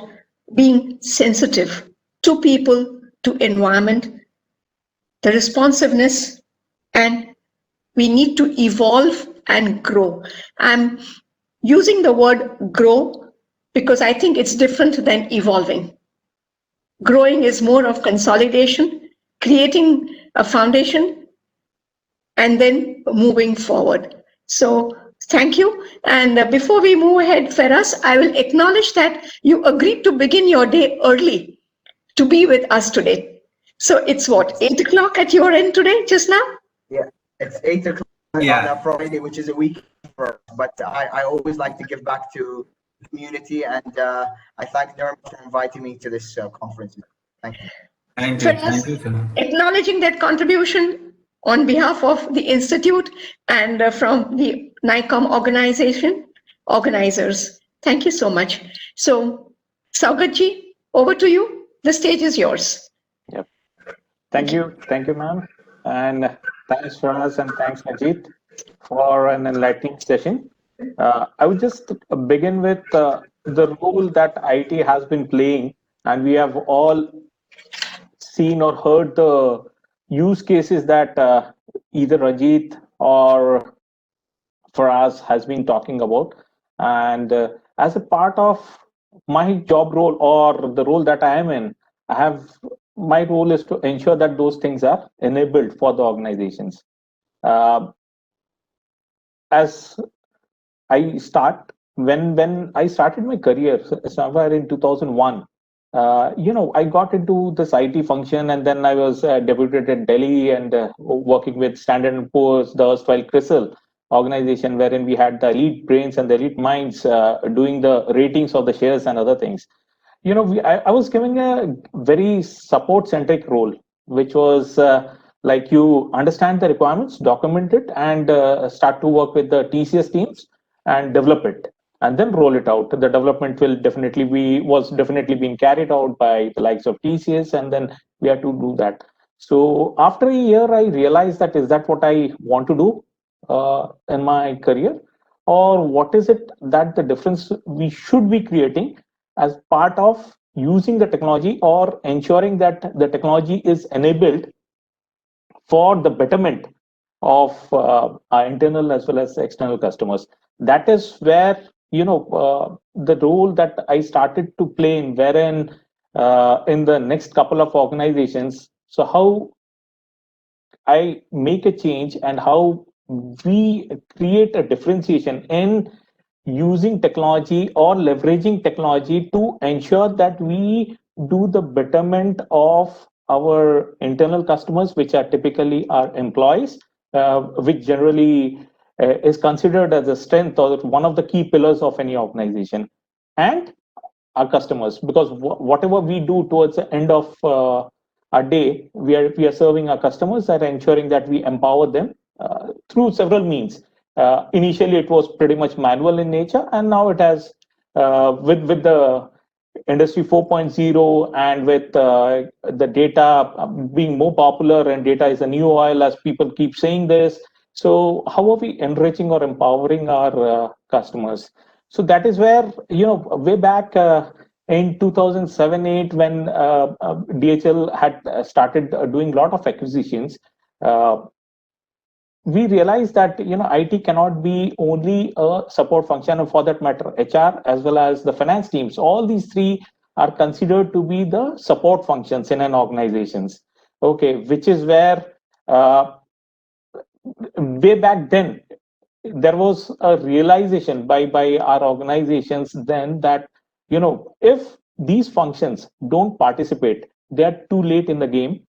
B: being sensitive to people, to environment, the responsiveness, and we need to evolve and grow. I'm using the word grow because I think it's different than evolving. Growing is more of consolidation, creating a foundation, and then moving forward. So thank you. And before we move ahead, Feras, I will acknowledge that you agreed to begin your day early to be with us today. So it's what, 8 o'clock at your end today, just now?
E: Yeah, it's 8 o'clock. On a Friday, which is a week for us, but I always like to give back to the community, and I thank Nirma for inviting me to this conference. Thank you.
F: Thank you. Thank you, sir.
B: Acknowledging that contribution on behalf of the Institute and from the NICOM organizers. Thank you so much. So, Saugat ji, over to you. The stage is yours.
G: Yep. Thank you, ma'am. and thanks Feras and thanks Ranjit for an enlightening session. I would just begin with the role that IT has been playing, and we have all seen or heard the use cases that either Ranjit or Faraz has been talking about. And as a part of my job role or the role that I am in, I have my role is to ensure that those things are enabled for the organizations. Uh, as I start when I started my career somewhere in 2001. I got into this IT function, and then I was deputed in Delhi and working with Standard and Poor's, the erstwhile CRISIL organization, wherein we had the elite brains and the elite minds doing the ratings of the shares and other things. I was giving a very support centric role, which was like you understand the requirements, document it, and start to work with the TCS teams and develop it, and then roll it out. The development was definitely being carried out by the likes of TCS, and then we had to do that. So after a year, I realized that is that what I want to do in my career, or what is it that the difference we should be creating as part of using the technology or ensuring that the technology is enabled for the betterment of our internal as well as external customers. That is where the role that I started to play in, wherein in the next couple of organizations. So how I make a change and how we create a differentiation in using technology or leveraging technology to ensure that we do the betterment of our internal customers, which are typically our employees, which generally is considered as a strength or one of the key pillars of any organization, and our customers, because whatever we do towards the end of our day, we are serving our customers and ensuring that we empower them through several means. Initially, it was pretty much manual in nature, and now it has, with the industry 4.0 and with the data being more popular, and data is a new oil, as people keep saying this. So how are we enriching or empowering our customers? So that is where, way back in 2007-8, when DHL had started doing a lot of acquisitions, uh, we realized that IT cannot be only a support function, and for that matter HR as well as the finance teams, all these three are considered to be the support functions in an organizations. Okay, which is where way back then there was a realization by our organizations then that if these functions don't participate, they are too late in the game,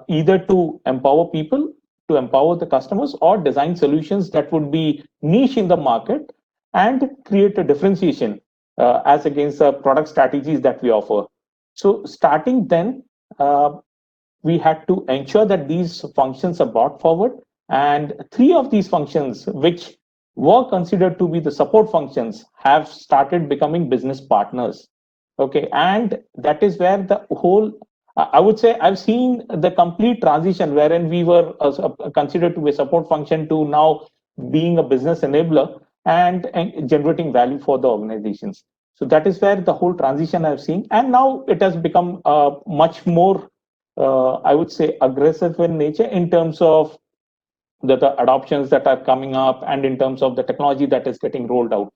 G: either to empower people, to empower the customers, or design solutions that would be niche in the market and create a differentiation as against the product strategies that we offer. So starting then, we had to ensure that these functions are brought forward, and three of these functions, which were considered to be the support functions, have started becoming business partners. Okay, and that is where the whole, I would say, I've seen the complete transition wherein we were considered to be a support function to now being a business enabler and generating value for the organizations. So that is where the whole transition I've seen, and now it has become much more, I would say, aggressive in nature in terms of the adoptions that are coming up and in terms of the technology that is getting rolled out.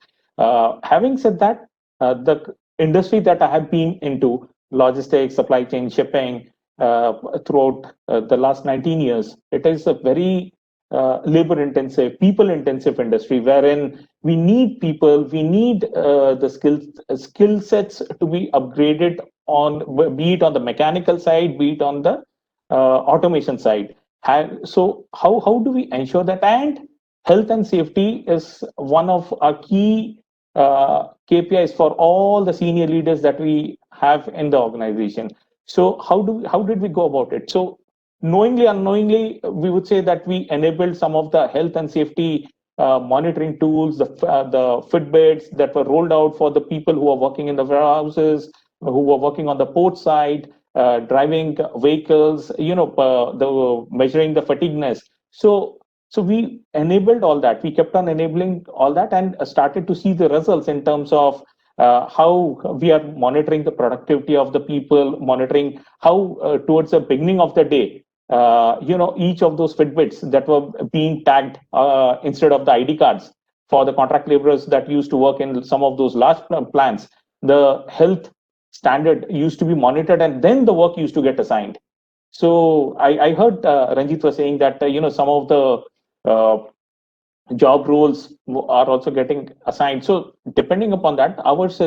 G: Having said that, the industry that I have been into, logistics, supply chain, shipping, throughout the last 19 years, it is a very labor intensive, people intensive industry wherein we need people, we need the skill sets to be upgraded on, be it on the mechanical side, be it on the automation side. So how do we ensure that? And health and safety is one of our key KPIs for all the senior leaders that we have in the organization. So how did we go about it? So knowingly, unknowingly, we would say that we enabled some of the health and safety monitoring tools, the Fitbits that were rolled out for the people who are working in the warehouses, who were working on the port side, driving vehicles, the measuring the fatigueness. So we enabled all that. We kept on enabling all that and started to see the results in terms of how we are monitoring the productivity of the people, monitoring how towards the beginning of the day, each of those Fitbits that were being tagged instead of the ID cards for the contract laborers that used to work in some of those large plants, the health standard used to be monitored and then the work used to get assigned. So I heard Ranjit was saying that, some of the job roles are also getting assigned. So depending upon that, ours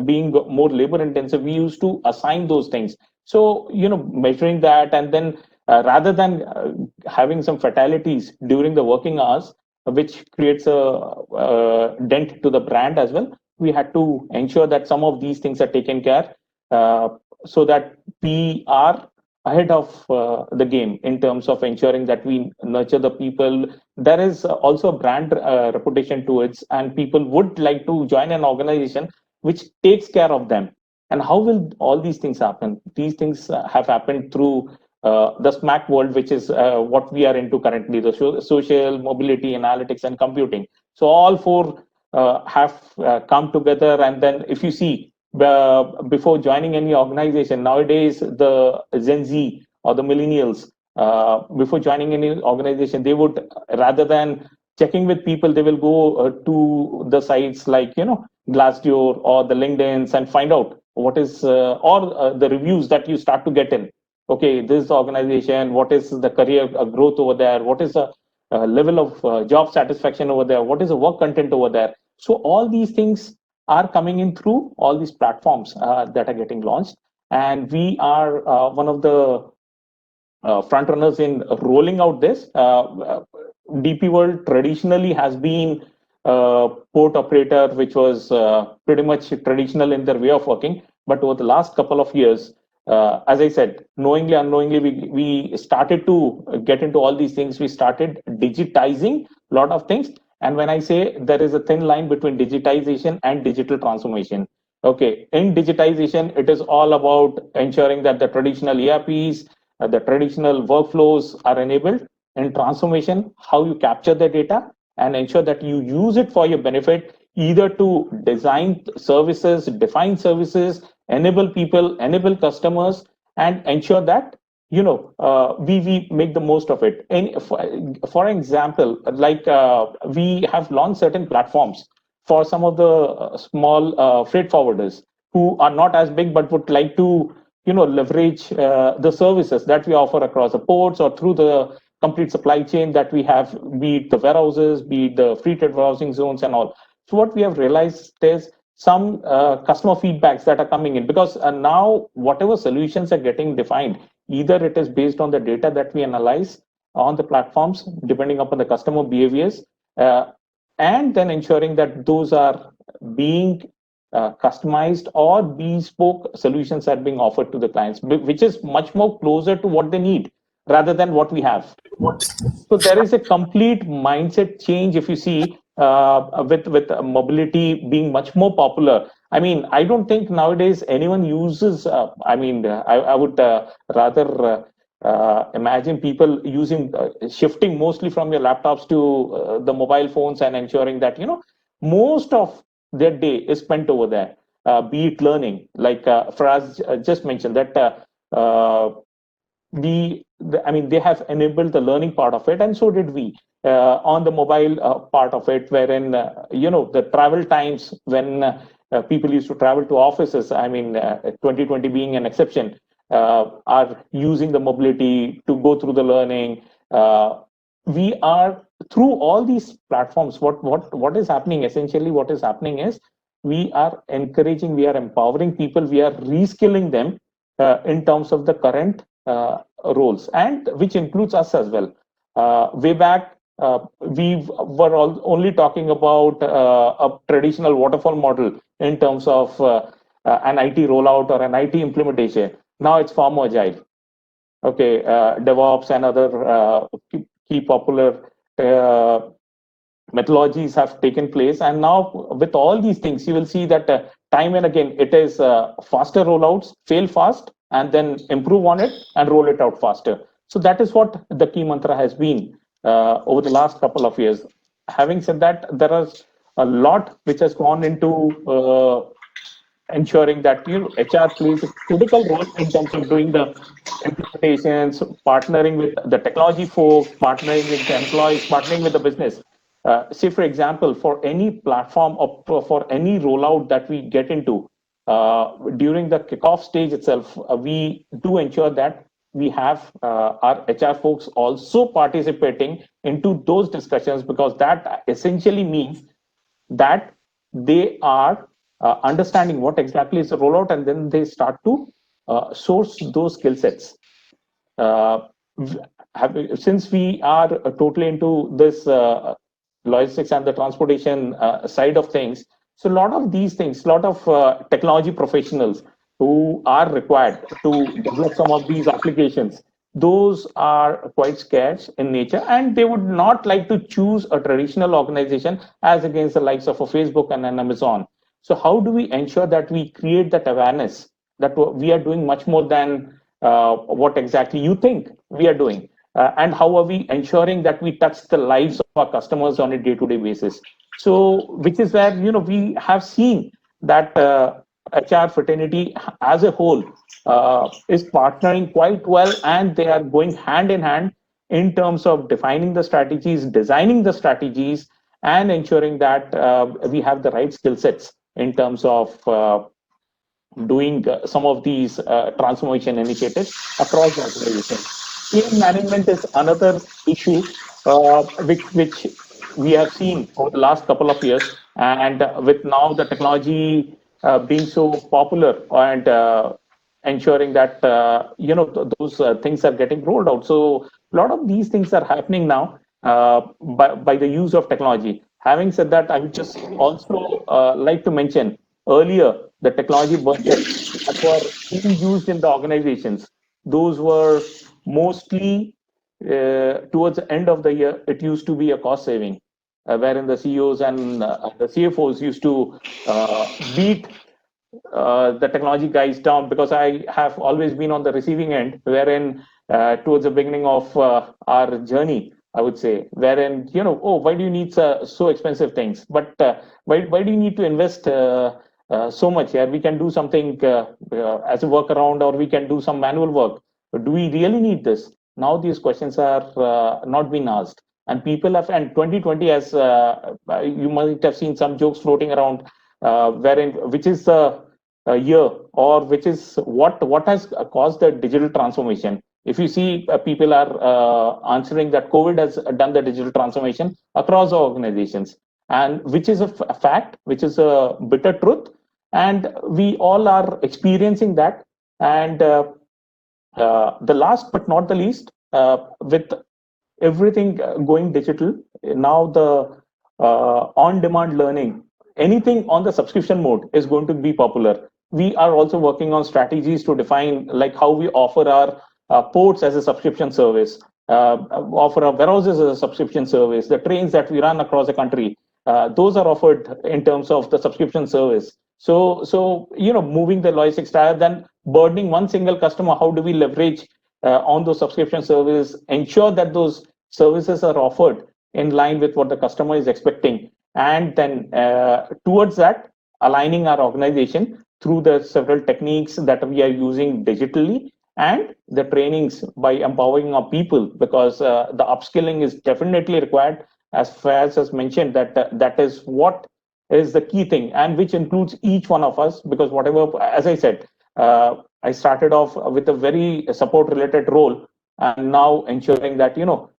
G: being more labor intensive, we used to assign those things. So, measuring that and then rather than having some fatalities during the working hours, which creates a dent to the brand as well, we had to ensure that some of these things are taken care uh, so that we are ahead of the game in terms of ensuring that we nurture the people. There is also a brand reputation to it, and people would like to join an organization which takes care of them. And how will all these things happen? These things have happened through the SMAC world, which is what we are into currently, the social, mobility, analytics, and computing. So all four have come together. And then if you see, before joining any organization, nowadays the Gen Z or the millennials, before joining any organization, they would, rather than checking with people, they will go to the sites like, Glassdoor or the LinkedIn's and find out what is, or the reviews that you start to get in. Okay, this organization, what is the career growth over there? What is the level of job satisfaction over there? What is the work content over there? So all these things are coming in through all these platforms that are getting launched. And we are one of the front runners in rolling out this. DP World traditionally has been a port operator, which was pretty much traditional in their way of working. But over the last couple of years, as I said, knowingly, unknowingly, we started to get into all these things. We started digitizing a lot of things. And when I say there is a thin line between digitization and digital transformation, okay, in digitization, it is all about ensuring that the traditional ERPs, the traditional workflows are enabled. In transformation, how you capture the data and ensure that you use it for your benefit, either to design services, define services, enable people, enable customers, and ensure that we make the most of it. And for example, like we have launched certain platforms for some of the small freight forwarders who are not as big but would like to leverage the services that we offer across the ports or through the complete supply chain that we have, be it the warehouses, be it the free trade warehousing zones and all. So what we have realized is some customer feedbacks that are coming in, because now whatever solutions are getting defined, either it is based on the data that we analyze on the platforms, depending upon the customer behaviors, and then ensuring that those are being customized or bespoke solutions are being offered to the clients, which is much more closer to what they need rather than what we have. So there is a complete mindset change if you see with mobility being much more popular. I mean, I don't think nowadays anyone uses. I would rather imagine people using shifting mostly from your laptops to the mobile phones and ensuring that most of their day is spent over there. Be it learning, like Faraz just mentioned that. They have enabled the learning part of it, and so did we on the mobile part of it, wherein the travel times when people used to travel to offices. 2020 being an exception, are using the mobility to go through the learning. We are through all these platforms. What is happening essentially? What is happening is we are encouraging, we are empowering people, we are reskilling them in terms of the current roles, and which includes us as well. Way back, we were only talking about a traditional waterfall model in terms of an IT rollout or an IT implementation. Now it's far more agile. Okay, DevOps and other key popular methodologies have taken place, and now with all these things, you will see that time and again it is faster rollouts, fail fast, and then improve on it and roll it out faster. So that is what the key mantra has been over the last couple of years. Having said that, there is a lot which has gone into ensuring that HR plays a critical role in terms of doing the implementations, partnering with the technology folks, partnering with the employees, partnering with the business. Say, for example, for any platform or for any rollout that we get into, during the kickoff stage itself, we do ensure that we have our HR folks also participating into those discussions, because that essentially means that they are understanding what exactly is the rollout, and then they start to source those skill sets. Since we are totally into this logistics and the transportation side of things, so a lot of these things, a lot of technology professionals who are required to develop some of these applications, those are quite scarce in nature, and they would not like to choose a traditional organization as against the likes of a Facebook and an Amazon. So how do we ensure that we create that awareness that we are doing much more than what exactly you think we are doing? And how are we ensuring that we touch the lives of our customers on a day-to-day basis? So, which is where we have seen that HR fraternity as a whole is partnering quite well, and they are going hand in hand in terms of defining the strategies, designing the strategies, and ensuring that we have the right skill sets in terms of doing some of these transformation initiatives across the organization. Change management is another issue which we have seen over the last couple of years, and with now the technology being so popular and ensuring that those things are getting rolled out. So a lot of these things are happening now by the use of technology. Having said that, I would just also like to mention earlier the technology budgets that were being used in the organizations. Those were mostly towards the end of the year. It used to be a cost saving, wherein the CEOs and the CFOs used to beat the technology guys down, because I have always been on the receiving end, wherein towards the beginning of our journey, I would say, wherein, oh, why do you need so expensive things? But why do you need to invest so much here? We can do something as a workaround, or we can do some manual work. But do we really need this? Now these questions are not being asked. And people have, and 2020, as you might have seen some jokes floating around, which is the year, or which is what has caused the digital transformation. If you see, people are answering that COVID has done the digital transformation across organizations, and which is a fact, which is a bitter truth, and we all are experiencing that. And the last but not the least, with everything going digital now, the on-demand learning, anything on the subscription mode is going to be popular. We are also working on strategies to define like how we offer our ports as a subscription service, offer our warehouses as a subscription service, the trains that we run across the country, those are offered in terms of the subscription service. So moving the logistics rather than burdening one single customer, how do we leverage on those subscription services, ensure that those services are offered in line with what the customer is expecting, and then towards that, aligning our organization through the several techniques that we are using digitally, and the trainings by empowering our people, because the upskilling is definitely required, as Feras has mentioned, that is what is the key thing, and which includes each one of us, because whatever, as I said, I started off with a very support related role, and now ensuring that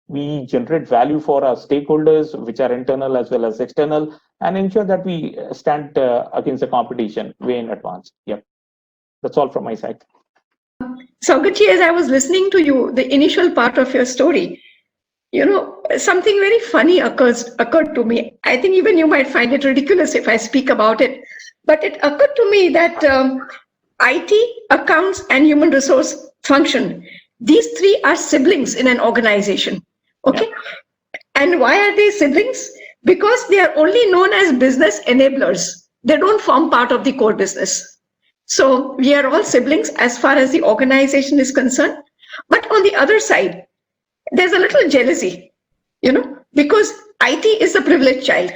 G: we generate value for our stakeholders, which are internal as well as external, and ensure that we stand against the competition way in advance. Yeah, that's all from my side.
B: Saugat, as I was listening to you, the initial part of your story, something very funny occurred to me. I think even you might find it ridiculous if I speak about it, but it occurred to me that IT, accounts, and human resource function, these three are siblings in an organization. Okay. Yeah. And why are they siblings? Because they are only known as business enablers. They don't form part of the core business. So we are all siblings as far as the organization is concerned. But on the other side, there's a little jealousy, because IT is the privileged child.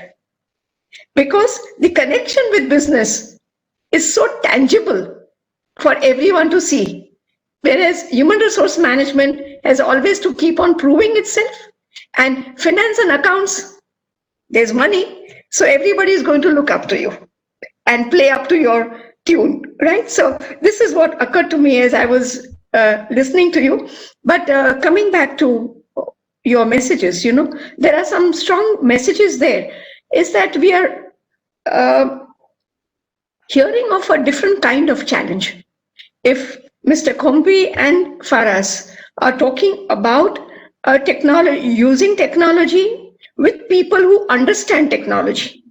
B: Because the connection with business is so tangible for everyone to see. Whereas human resource management has always to keep on proving itself. And finance and accounts, there's money. So everybody is going to look up to you and play up to your tune, right? So this is what occurred to me as I was listening to you. But coming back to your messages, there are some strong messages there. Is that we are hearing of a different kind of challenge. If Mr. Khompi and Feras are talking about technology, using technology with people who understand technology,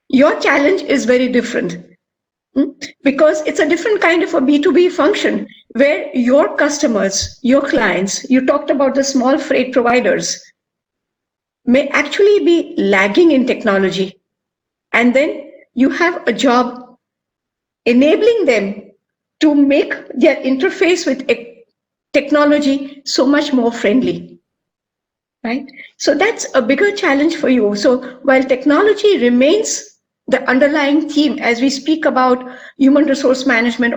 B: your challenge is very different, because it's a different kind of a B2B function where your customers, your clients, you talked about the small freight providers, may actually be lagging in technology. And then you have a job enabling them to make their interface with technology so much more friendly, right? So that's a bigger challenge for you. So while technology remains the underlying theme as we speak about human resource management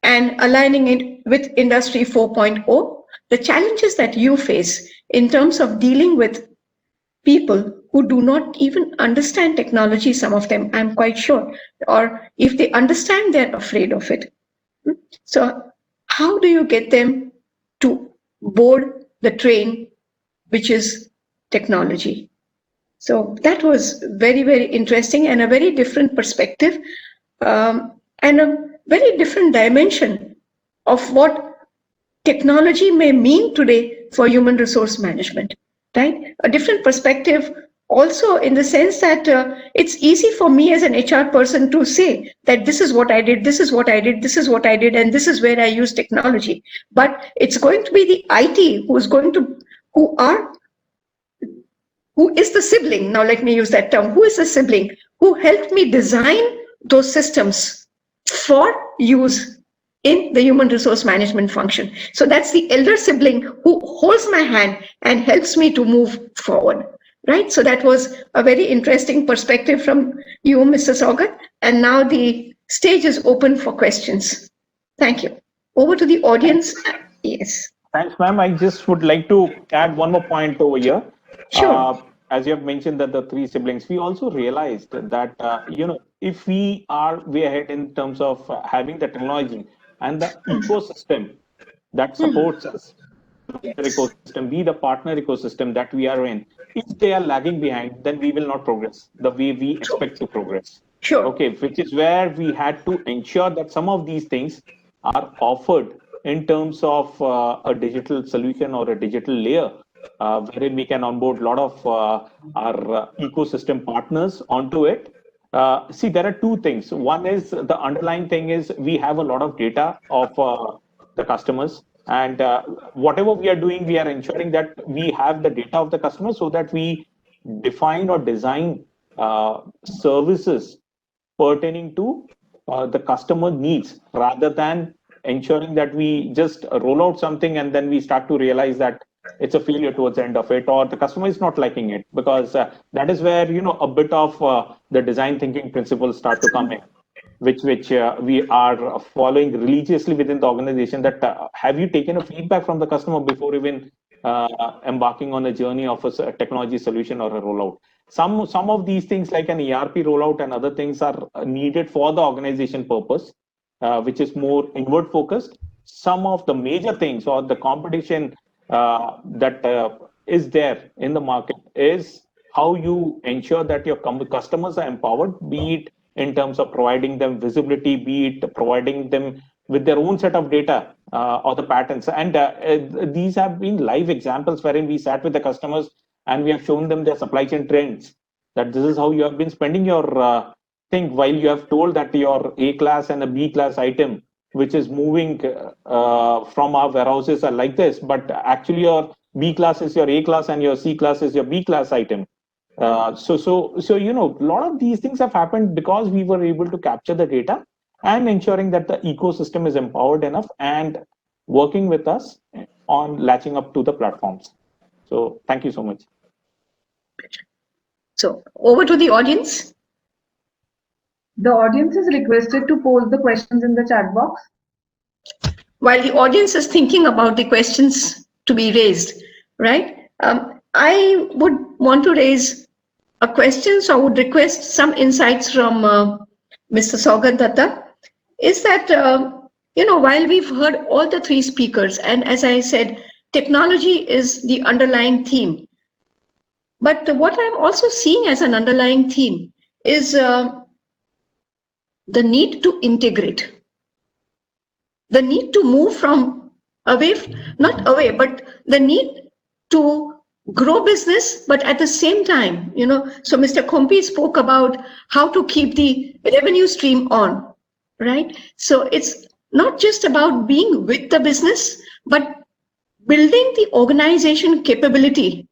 B: and aligning it with Industry 4.0, the challenges that you face in terms of dealing with people who do not even understand technology, some of them, I'm quite sure, or if they understand, they're afraid of it. So how do you get them to board the train, which is technology? So that was very, very interesting and a very different perspective, and a very different dimension of what technology may mean today for human resource management, right? A different perspective also in the sense that it's easy for me as an HR person to say that this is what I did, this is what I did, this is what I did, and this is where I use technology. But it's going to be the IT who is the sibling, now let me use that term, who is the sibling, who helped me design those systems for use in the human resource management function. So that's the elder sibling who holds my hand and helps me to move forward, right? So that was a very interesting perspective from you, Mr. Saugat. And now the stage is open for questions. Thank you. Over to the audience. Yes.
G: Thanks, ma'am. I just would like to add one more point over here.
B: Sure.
G: As you have mentioned that the three siblings, we also realized that, if we are way ahead in terms of having the technology and the ecosystem that supports us, ecosystem, be the partner ecosystem that we are in, if they are lagging behind, then we will not progress the way we expect to progress.
B: Sure.
G: Okay, which is where we had to ensure that some of these things are offered in terms of a digital solution or a digital layer, wherein we can onboard a lot of our ecosystem partners onto it. See, there are two things. One is the underlying thing is we have a lot of data of the customers, and whatever we are doing, we are ensuring that we have the data of the customer so that we define or design services pertaining to the customer needs, rather than ensuring that we just roll out something and then we start to realize that it's a failure towards the end of it, or the customer is not liking it, because that is where a bit of the design thinking principles start to come in, which we are following religiously within the organization. That have you taken a feedback from the customer before even embarking on a journey of a technology solution or a rollout? Some of these things like an ERP rollout and other things are needed for the organization purpose, which is more inward focused. Some of the major things or the competition that is there in the market is how you ensure that your customers are empowered, be it in terms of providing them visibility, be it providing them with their own set of data or the patterns. And these have been live examples wherein we sat with the customers and we have shown them their supply chain trends, that this is how you have been spending your thing, while you have told that your A class and a B class item, which is moving from our warehouses, are like this, but actually your B class is your A class and your C class is your B class item. So a lot of these things have happened because we were able to capture the data and ensuring that the ecosystem is empowered enough and working with us on latching up to the platforms. So thank you so much.
B: So over to the audience.
A: The audience is requested to post the questions in the chat box.
B: While the audience is thinking about the questions to be raised, right? I would want to raise a question, so I would request some insights from Mr. Saugat Dutta. Is that, while we've heard all the three speakers, and as I said, technology is the underlying theme. But what I'm also seeing as an underlying theme is the need to integrate, the need to move from away, not away, but the need to grow business, but at the same time, so Mr. Khompi spoke about how to keep the revenue stream on, right? So it's not just about being with the business, but building the organization capability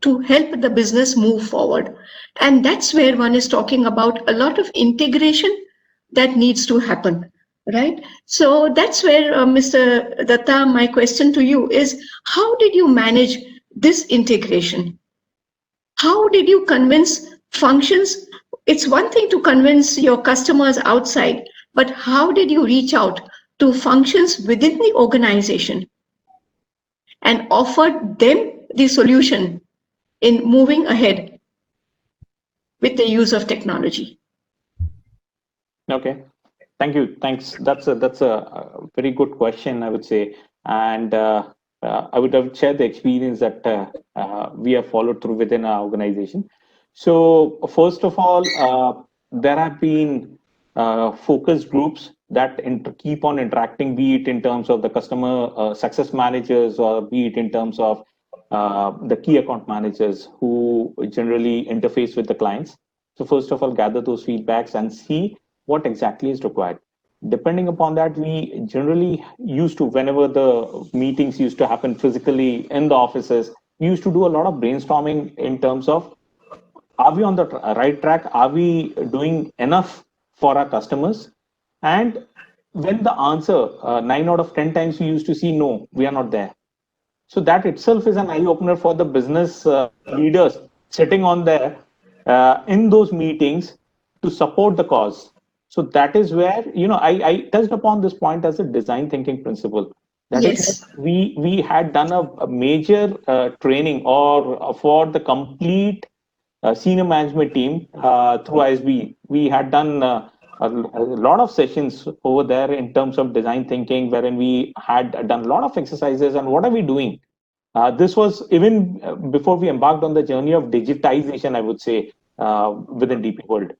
B: to help the business move forward. And that's where one is talking about a lot of integration that needs to happen, right? So that's where, Mr. Datta, my question to you is, how did you manage this integration? How did you convince functions? It's one thing to convince your customers outside, but how did you reach out to functions within the organization and offer them the solution in moving ahead with the use of technology?
G: Okay, thank you. Thanks. That's a very good question, I would say, and I would have shared the experience that we have followed through within our organization. So first of all, there have been focus groups that keep on interacting, be it in terms of the customer success managers or be it in terms of the key account managers who generally interface with the clients. So first of all, gather those feedbacks and see what exactly is required. Depending upon that, we generally used to, whenever the meetings used to happen physically in the offices, we used to do a lot of brainstorming in terms of, are we on the right track? Are we doing enough for our customers? And when the answer, 9 out of 10 times we used to see, no, we are not there. So that itself is an eye opener for the business leaders sitting on there in those meetings to support the cause. So that is where, I touched upon this point as a design thinking principle. That is
B: Yes.
G: what we had done a major training or for the complete senior management team through ISB. We had done a lot of sessions over there in terms of design thinking, wherein we had done a lot of exercises. And what are we doing? This was even before we embarked on the journey of digitization, I would say, within DP World.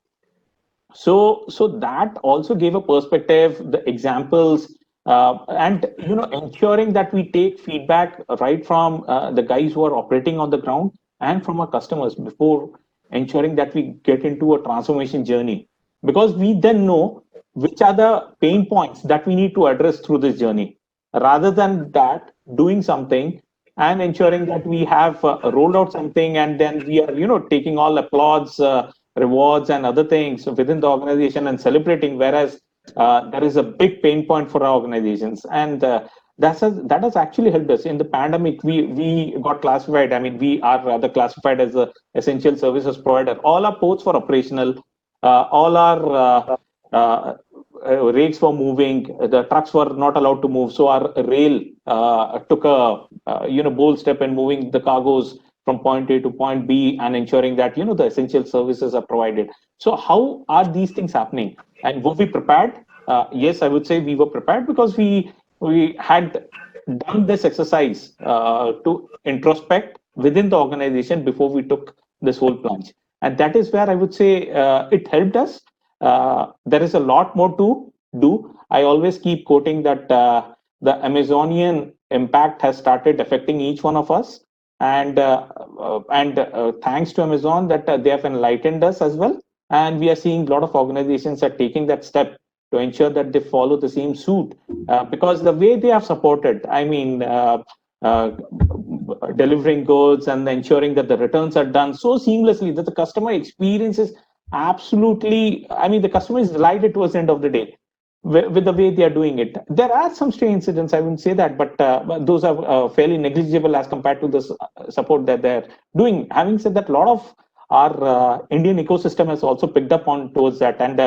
G: So that also gave a perspective, the examples, and ensuring that we take feedback right from the guys who are operating on the ground and from our customers before ensuring that we get into a transformation journey, because we then know which are the pain points that we need to address through this journey, rather than that doing something and ensuring that we have rolled out something and then we are taking all applauds, rewards and other things within the organization and celebrating, whereas there is a big pain point for our organizations. And that has actually helped us in the pandemic. We got classified, I mean, we are rather classified as a essential services provider. All our ports were operational, all our rakes were moving, the trucks were not allowed to move, so our rail took a bold step in moving the cargoes from point A to point B and ensuring that the essential services are provided. So how are these things happening, and were we prepared? Yes, I would say we were prepared, because we had done this exercise to introspect within the organization before we took this whole plunge. And that is where I would say it helped us. There is a lot more to do. I always keep quoting that the Amazonian impact has started affecting each one of us, and thanks to Amazon that they have enlightened us as well. And we are seeing a lot of organizations are taking that step to ensure that they follow the same suit, because the way they have supported, I mean, delivering goods and ensuring that the returns are done so seamlessly that the customer experience is absolutely, I mean, the customer is delighted towards the end of the day with the way they are doing it. There are some stray incidents, I wouldn't say that, but those are fairly negligible as compared to the support that they're doing. Having said that, a lot of our Indian ecosystem has also picked up on towards that. And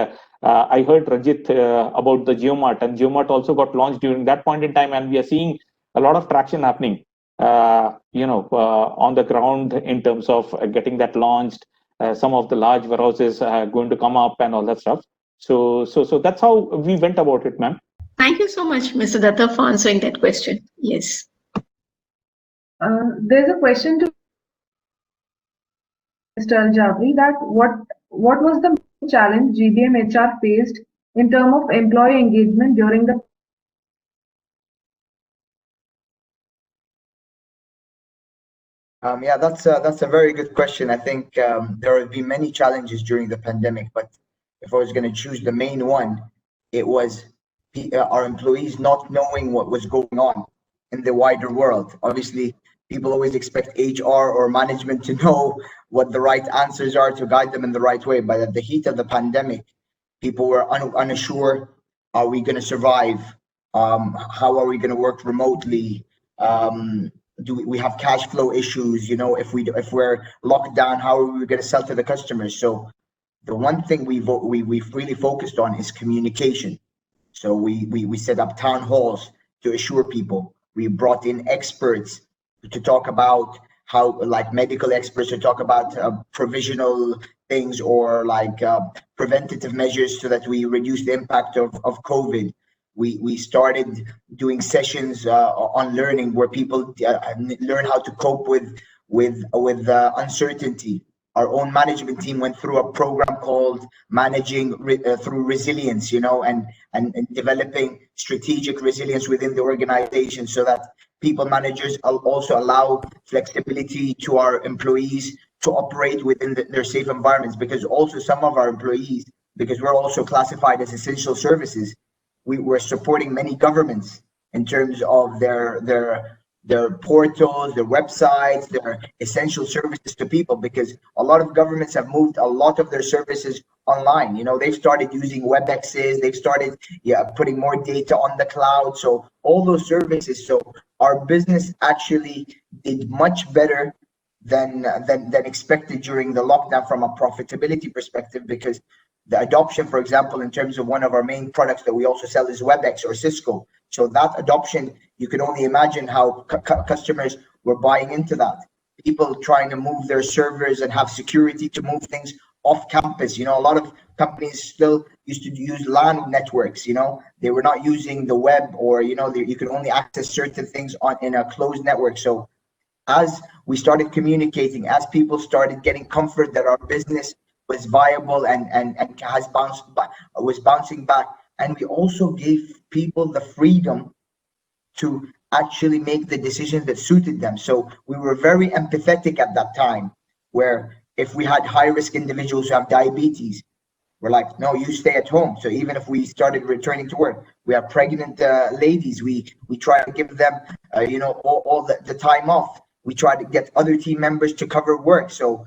G: I heard Ranjit about the GeoMart, and GeoMart also got launched during that point in time, and we are seeing a lot of traction happening, on the ground in terms of getting that launched. Some of the large warehouses are going to come up and all that stuff. So that's how we went about it, ma'am.
B: Thank you so much, Mr. Datta, for answering that question. Yes.
A: There's a question to Mr. Al-Jabri that what was the main challenge GBM HR faced in terms of employee engagement during the
E: Yeah, that's a very good question. I think there have been many challenges during the pandemic, but if I was going to choose the main one, it was our employees not knowing what was going on in the wider world. Obviously, people always expect HR or management to know what the right answers are to guide them in the right way. But at the heat of the pandemic, people were unsure: are we going to survive? How are we going to work remotely? Do we have cash flow issues? If we're locked down, how are we going to sell to the customers? So the one thing we've really focused on is communication. So we set up town halls to assure people. We brought in experts to talk about how, like medical experts, to talk about provisional things or like preventative measures so that we reduce the impact of COVID. We started doing sessions on learning where people learn how to cope with uncertainty. Our own management team went through a program called Managing through Resilience, and developing strategic resilience within the organization so that people managers also allow flexibility to our employees to operate within their safe environments. Because also some of our employees, because we're also classified as essential services, we were supporting many governments in terms of their portals, their websites, their essential services to people, because a lot of governments have moved a lot of their services online. They've started using WebExes, they've started putting more data on the cloud. So all those services. So our business actually did much better than expected during the lockdown from a profitability perspective, because the adoption, for example, in terms of one of our main products that we also sell is WebEx or Cisco. So that adoption, you can only imagine how customers were buying into that. People trying to move their servers and have security to move things off campus. A lot of companies still used to use LAN networks. They were not using the web, or you could only access certain things in a closed network. So as we started communicating, as people started getting comfort that our business was viable and was bouncing back, and we also gave people the freedom to actually make the decisions that suited them. So we were very empathetic at that time, where if we had high risk individuals who have diabetes, we're like, no, you stay at home. So even if we started returning to work, we have pregnant ladies, we try to give them all the time off. We try to get other team members to cover work. So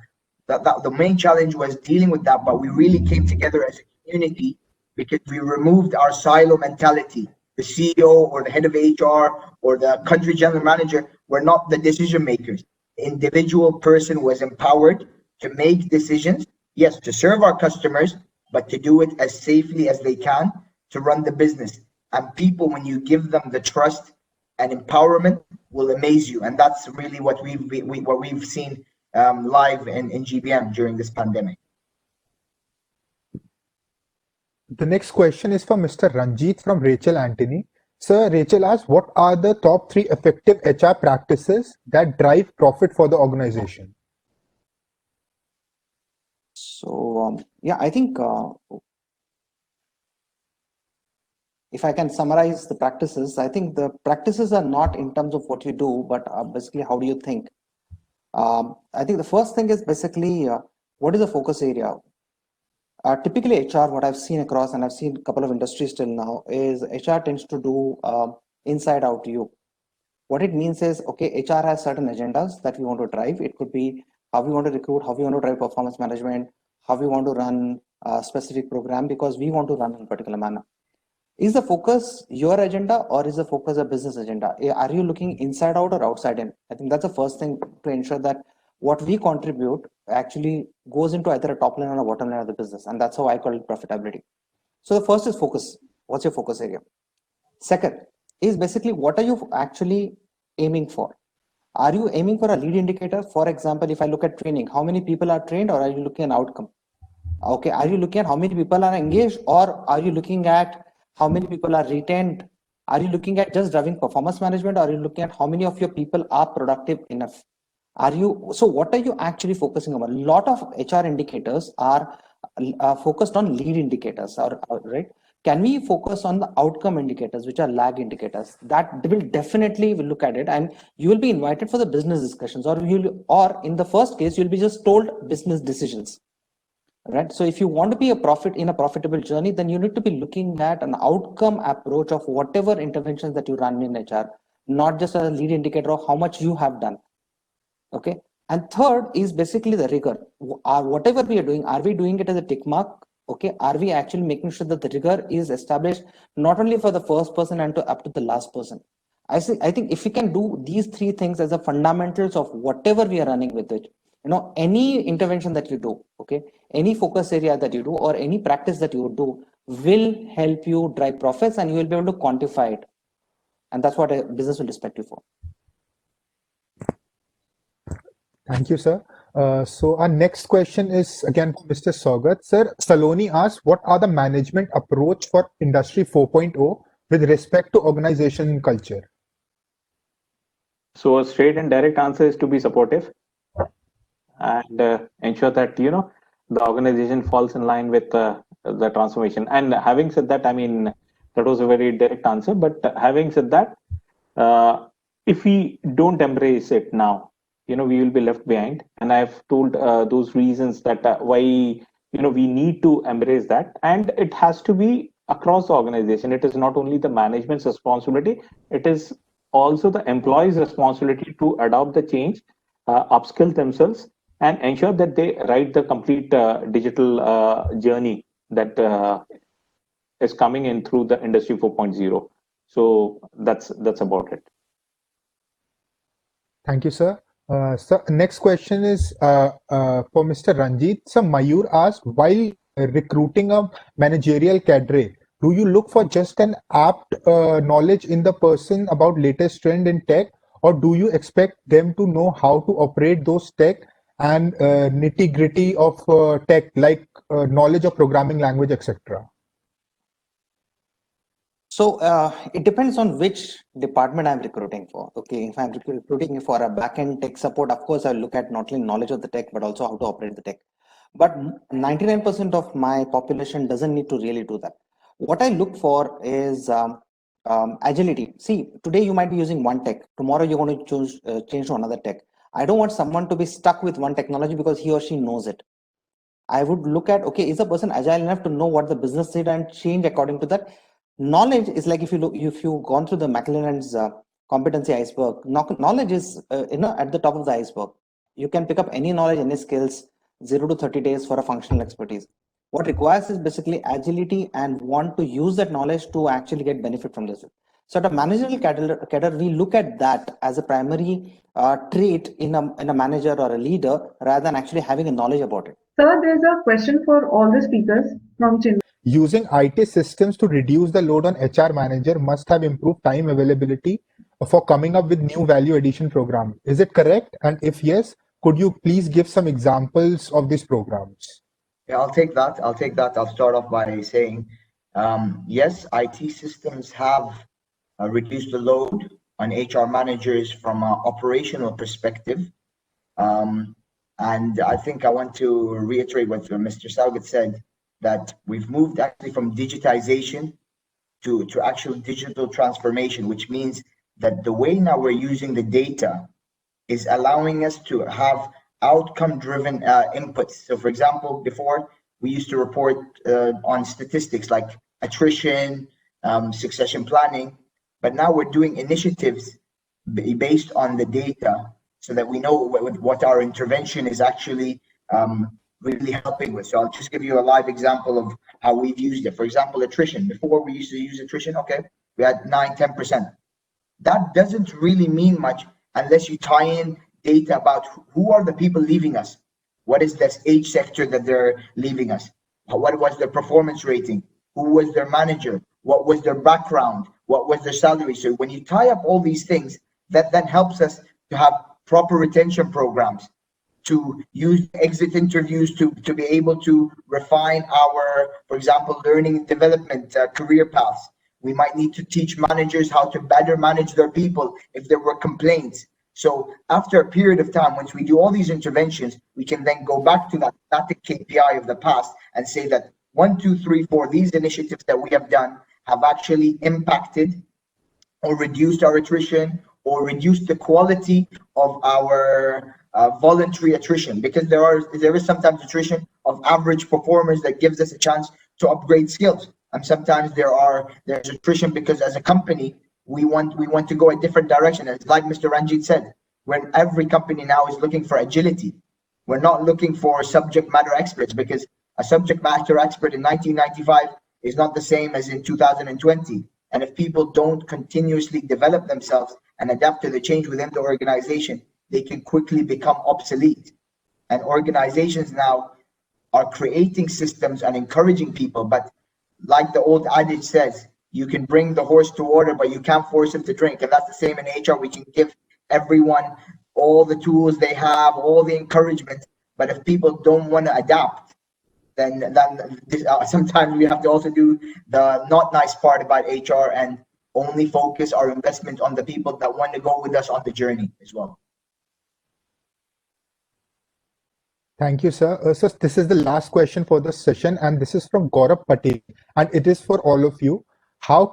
E: that the main challenge was dealing with that, but we really came together as a community because we removed our silo mentality. The CEO or the head of HR or the country general manager were not the decision makers. The individual person was empowered to make decisions, yes, to serve our customers, but to do it as safely as they can to run the business. And people, when you give them the trust and empowerment, will amaze you. And that's really what we've seen live in GBM during this pandemic.
C: The next question is from Mr. Ranjit from Rachel Anthony. Sir, Rachel asks, what are the top 3 effective HR practices that drive profit for the organization?
D: So, I think if I can summarize the practices, I think the practices are not in terms of what you do, but basically how do you think? I think the first thing is basically what is the focus area? Typically HR, what I've seen across, and I've seen a couple of industries till now, is HR tends to do inside out view. What it means is, okay, HR has certain agendas that we want to drive. It could be how we want to recruit, how we want to drive performance management, how we want to run a specific program because we want to run in a particular manner. Is the focus your agenda or is the focus a business agenda? Are you looking inside out or outside in? I think that's the first thing to ensure that what we contribute actually goes into either a top line or a bottom line of the business. And that's how I call it profitability. So the first is focus. What's your focus area? Second is basically what are you actually aiming for? Are you aiming for a lead indicator? For example, if I look at training, how many people are trained or are you looking at outcome? Okay, are you looking at how many people are engaged or are you looking at how many people are retained? Are you looking at just driving performance management or are you looking at how many of your people are productive enough? So what are you actually focusing on? A lot of HR indicators are focused on lead indicators, right? Can we focus on the outcome indicators, which are lag indicators? That will definitely will look at it, and you will be invited for the business discussions, or in the first case, you'll be just told business decisions, right? So if you want to be a profitable journey, then you need to be looking at an outcome approach of whatever interventions that you run in HR, not just a lead indicator of how much you have done. Okay. And third is basically the rigor. Whatever we are doing, are we doing it as a tick mark? Okay. Are we actually making sure that the rigor is established not only for the first person and up to the last person? I think if we can do these three things as the fundamentals of whatever we are running with it, any intervention that you do, okay, any focus area that you do or any practice that you do will help you drive profits and you will be able to quantify it. And that's what a business will respect you for.
C: Thank you, sir. So our next question is again for Mr. Saugat. Sir, Saloni asks, what are the management approach for Industry 4.0 with respect to organization culture?
G: So a straight and direct answer is to be supportive and ensure that the organization falls in line with the transformation. And having said that, I mean that was a very direct answer. But having said that, if we don't embrace it now, we will be left behind. And I've told those reasons that why we need to embrace that, and it has to be across the organization. It is not only the management's responsibility; it is also the employees' responsibility to adopt the change, upskill themselves, and ensure that they ride the complete digital journey that is coming in through the Industry 4.0. So that's about it.
C: Thank you, sir. So next question is for Mr. Ranjit. So Mayur asked, while recruiting a managerial cadre, do you look for just an apt knowledge in the person about latest trend in tech, or do you expect them to know how to operate those tech and nitty-gritty of tech, like knowledge of programming language, etc.?
D: So it depends on which department I'm recruiting for. Okay, if I'm recruiting for a backend tech support, of course, I'll look at not only knowledge of the tech, but also how to operate the tech. But 99% of my population doesn't need to really do that. What I look for is agility. See, today you might be using one tech. Tomorrow you're going to change to another tech. I don't want someone to be stuck with one technology because he or she knows it. I would look at, okay, is the person agile enough to know what the business did and change according to that? Knowledge is like if you've gone through the McLaren's competency iceberg. Knowledge is at the top of the iceberg. You can pick up any knowledge, any skills, 0 to 30 days for a functional expertise. What requires is basically agility and want to use that knowledge to actually get benefit from this. So at a managerial cadre, we look at that as a primary trait in a manager or a leader rather than actually having a knowledge about it.
A: Sir, there's a question for all the speakers from Chinmay.
C: Using IT systems to reduce the load on HR manager must have improved time availability for coming up with new value addition program. Is it correct? And if yes, could you please give some examples of these programs?
E: Yeah, I'll take that. I'll start off by saying, yes, IT systems have reduced the load on HR managers from an operational perspective. And I think I want to reiterate what Mr. Saugat said, that we've moved actually from digitization to actual digital transformation, which means that the way now we're using the data is allowing us to have outcome-driven inputs. So for example, before we used to report on statistics like attrition, succession planning, but now we're doing initiatives based on the data, so that we know what our intervention is actually really helping with. So I'll just give you a live example of how we've used it. For example, attrition. Before we used to use attrition, okay, we had 9-10%. That doesn't really mean much unless you tie in data about who are the people leaving us. What is this age sector that they're leaving us? What was their performance rating? Who was their manager? What was their background? What was their salary? So when you tie up all these things, that then helps us to have proper retention programs, to use exit interviews to be able to refine our, for example, learning and development career paths. We might need to teach managers how to better manage their people if there were complaints. So after a period of time, once we do all these interventions, we can then go back to that static KPI of the past and say that 1, 2, 3, 4, these initiatives that we have done have actually impacted or reduced our attrition or reduced the quality of our voluntary attrition, because there is sometimes attrition of average performers that gives us a chance to upgrade skills. And sometimes there's attrition because as a company, we want to go a different direction. It's like Mr. Ranjit said, when every company now is looking for agility. We're not looking for subject matter experts, because a subject matter expert in 1995 is not the same as in 2020. And if people don't continuously develop themselves and adapt to the change within the organization, they can quickly become obsolete. And organizations now are creating systems and encouraging people, but like the old adage says, you can bring the horse to water, but you can't force him to drink. And that's the same in HR. We can give everyone all the tools they have, all the encouragement, but if people don't want to adapt, then sometimes we have to also do the not nice part about HR and only focus our investment on the people that want to go with us on the journey as well.
C: Thank you, sir. So this is the last question for the session, and this is from Gaurav Patel, and it is for all of you. How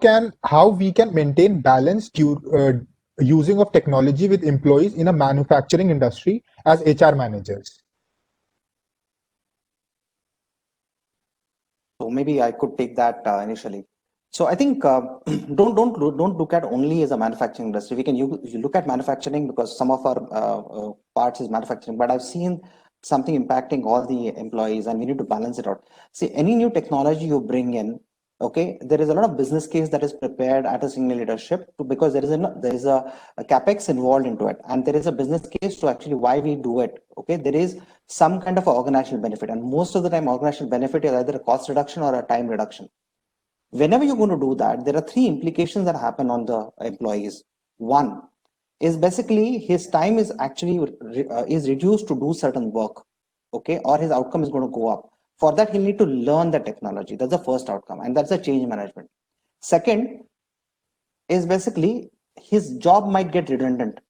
C: we can maintain balance using of technology with employees in a manufacturing industry as HR managers?
D: So maybe I could take that initially. So I think don't look at only as a manufacturing industry. We can you look at manufacturing because some of our parts is manufacturing, but I've seen something impacting all the employees, and we need to balance it out. See, any new technology you bring in, okay, there is a lot of business case that is prepared at a senior leadership because there is a capex involved into it, and there is a business case to actually why we do it. Okay, there is some kind of organizational benefit, and most of the time organizational benefit is either a cost reduction or a time reduction. Whenever you're going to do that, there are 3 implications that happen on the employees. One is basically his time is actually is reduced to do certain work, okay, or his outcome is going to go up. For that, he'll need to learn the technology. That's the first outcome, and that's the change management. Second is basically his job might get redundant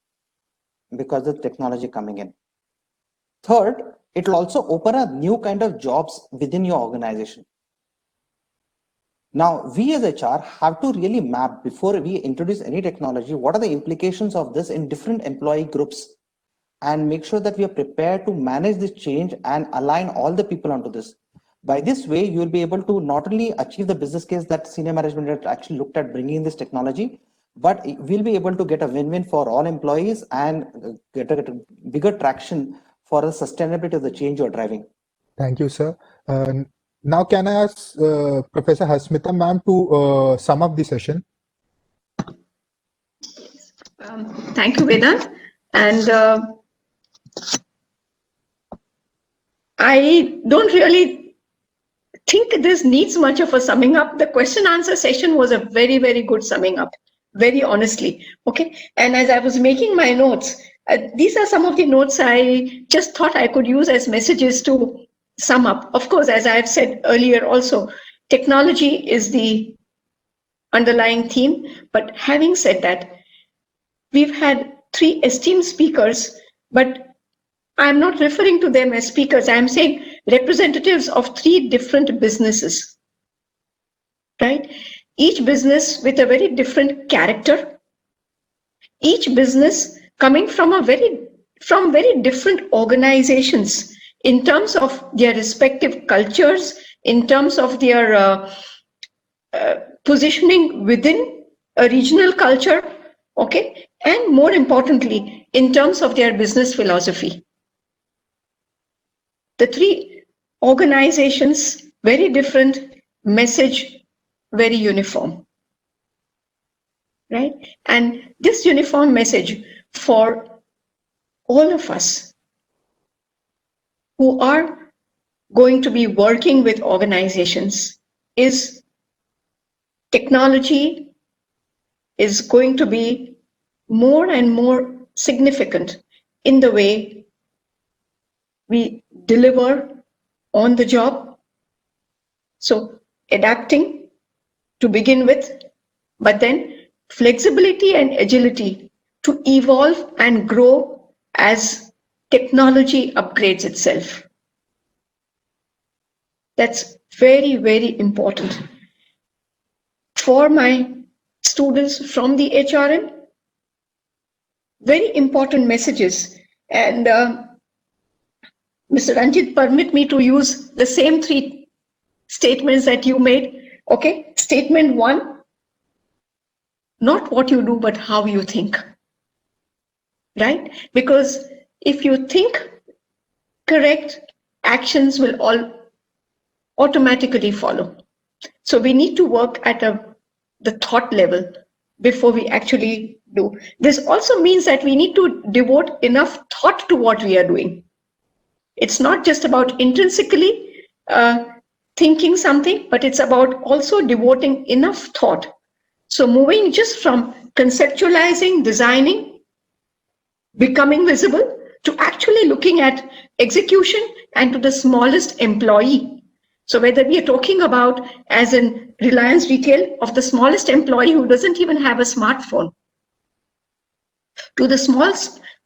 D: because of technology coming in. Third, it will also open a new kind of jobs within your organization. Now, we as HR have to really map before we introduce any technology, what are the implications of this in different employee groups, and make sure that we are prepared to manage this change and align all the people onto this. By this way, you will be able to not only achieve the business case that senior management had actually looked at bringing this technology, but we'll be able to get a win-win for all employees and get a bigger traction for the sustainability of the change you're driving.
C: Thank you, sir. Now, can I ask Professor Hasmita ma'am to sum up the session?
B: Thank you, Vedant. And I don't really think this needs much of a summing up. The question answer session was a very, very good summing up, very honestly. Okay. And as I was making my notes, these are some of the notes I just thought I could use as messages to sum up. Of course, as I've said earlier also, technology is the underlying theme. But having said that, we've had 3 esteemed speakers, but I'm not referring to them as speakers. I'm saying representatives of 3 different businesses, right? Each business with a very different character. Each business coming from very different organizations in terms of their respective cultures, in terms of their positioning within a regional culture, okay, and more importantly, in terms of their business philosophy. The three organizations, very different, message very uniform, right? And this uniform message for all of us who are going to be working with organizations is technology is going to be more and more significant in the way we deliver on the job. So adapting to begin with, but then flexibility and agility to evolve and grow as technology upgrades itself. That's very, very important. For my students from the HRN, very important messages. And Mr. Ranjit, permit me to use the same three statements that you made. Okay, statement one, not what you do, but how you think, right? Because if you think correct, actions will all automatically follow. So we need to work at the thought level before we actually do. This also means that we need to devote enough thought to what we are doing. It's not just about intrinsically thinking something, but it's about also devoting enough thought. So moving just from conceptualizing, designing, becoming visible, to actually looking at execution and to the smallest employee. So whether we are talking about, as in Reliance Retail, of the smallest employee who doesn't even have a smartphone, to the small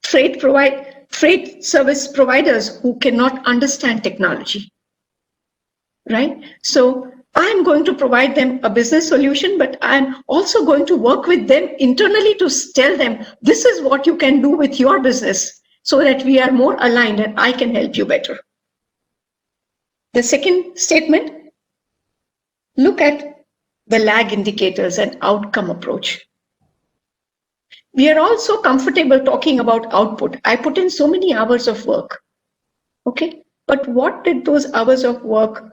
B: freight service providers who cannot understand technology, right? So I'm going to provide them a business solution, but I'm also going to work with them internally to tell them, this is what you can do with your business so that we are more aligned and I can help you better. The second statement, look at the lag indicators and outcome approach. We are also comfortable talking about output. I put in so many hours of work, okay? But what did those hours of work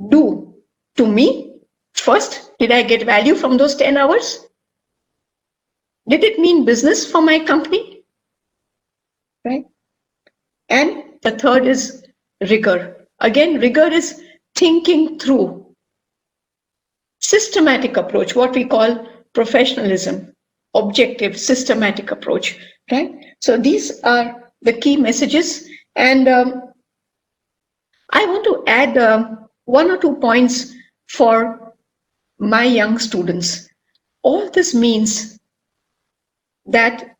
B: do to me? First, did I get value from those 10 hours? Did it mean business for my company? Right? And the third is rigor. Again, rigor is thinking through. Systematic approach, what we call professionalism, objective, systematic approach, right? So these are the key messages. And I want to add one or two points for my young students. All this means that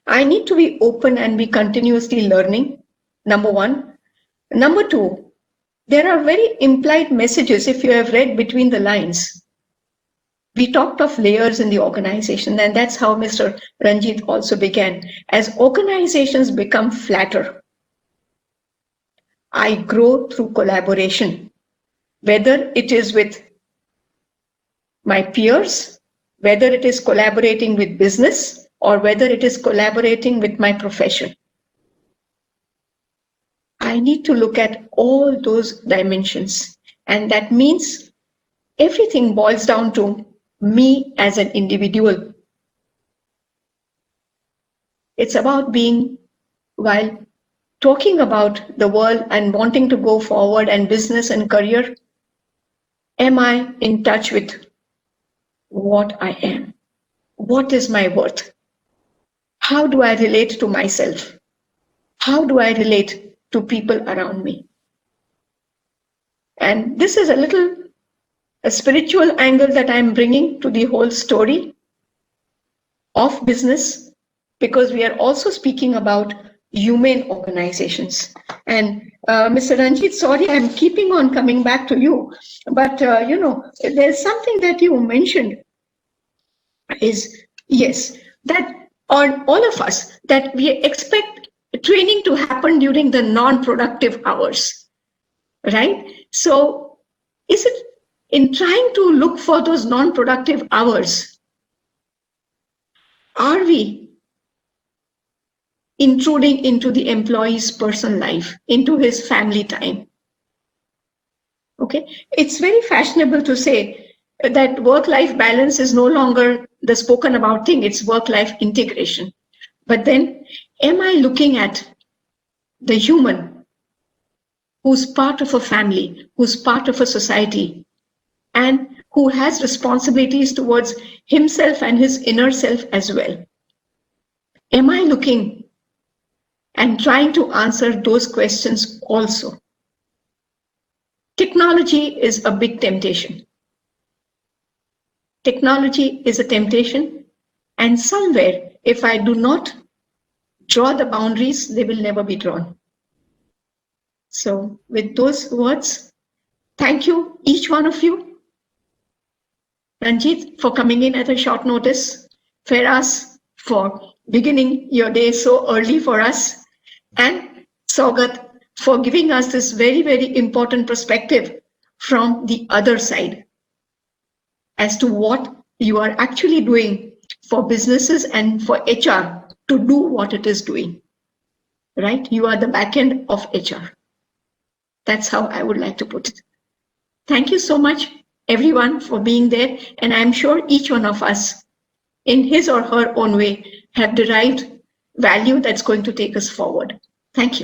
B: I need to be open and be continuously learning, number one. Number two, there are very implied messages if you have read between the lines. We talked of layers in the organization, and that's how Mr. Ranjit also began. As organizations become flatter, I grow through collaboration, whether it is with my peers, whether it is collaborating with business, or whether it is collaborating with my profession. I need to look at all those dimensions. And that means everything boils down to me as an individual. It's about being, while talking about the world and wanting to go forward and business and career, am I in touch with what I am? What is my worth? How do I relate to myself? How do I relate to people around me? And this is a spiritual angle that I'm bringing to the whole story of business, because we are also speaking about human organizations. And Mr. Ranjit, sorry, I'm keeping on coming back to you, but there's something that you mentioned is, yes, that on all of us, that we expect training to happen during the non-productive hours, right? So is it in trying to look for those non-productive hours, are we intruding into the employee's personal life, into his family time? Okay, it's very fashionable to say that work-life balance is no longer the spoken about thing, it's work-life integration. But then, am I looking at the human who's part of a family, who's part of a society, and who has responsibilities towards himself and his inner self as well? Am I looking and trying to answer those questions also? Technology is a big temptation. Technology is a temptation, and somewhere, if I do not draw the boundaries, they will never be drawn. So with those words, thank you, each one of you. Ranjit, for coming in at a short notice. Feras, for beginning your day so early for us. And Saugat, for giving us this very, very important perspective from the other side as to what you are actually doing for businesses and for HR to do what it is doing, right? You are the back end of HR. That's how I would like to put it. Thank you so much, everyone, for being there. And I'm sure each one of us, in his or her own way, have derived value that's going to take us forward. Thank you.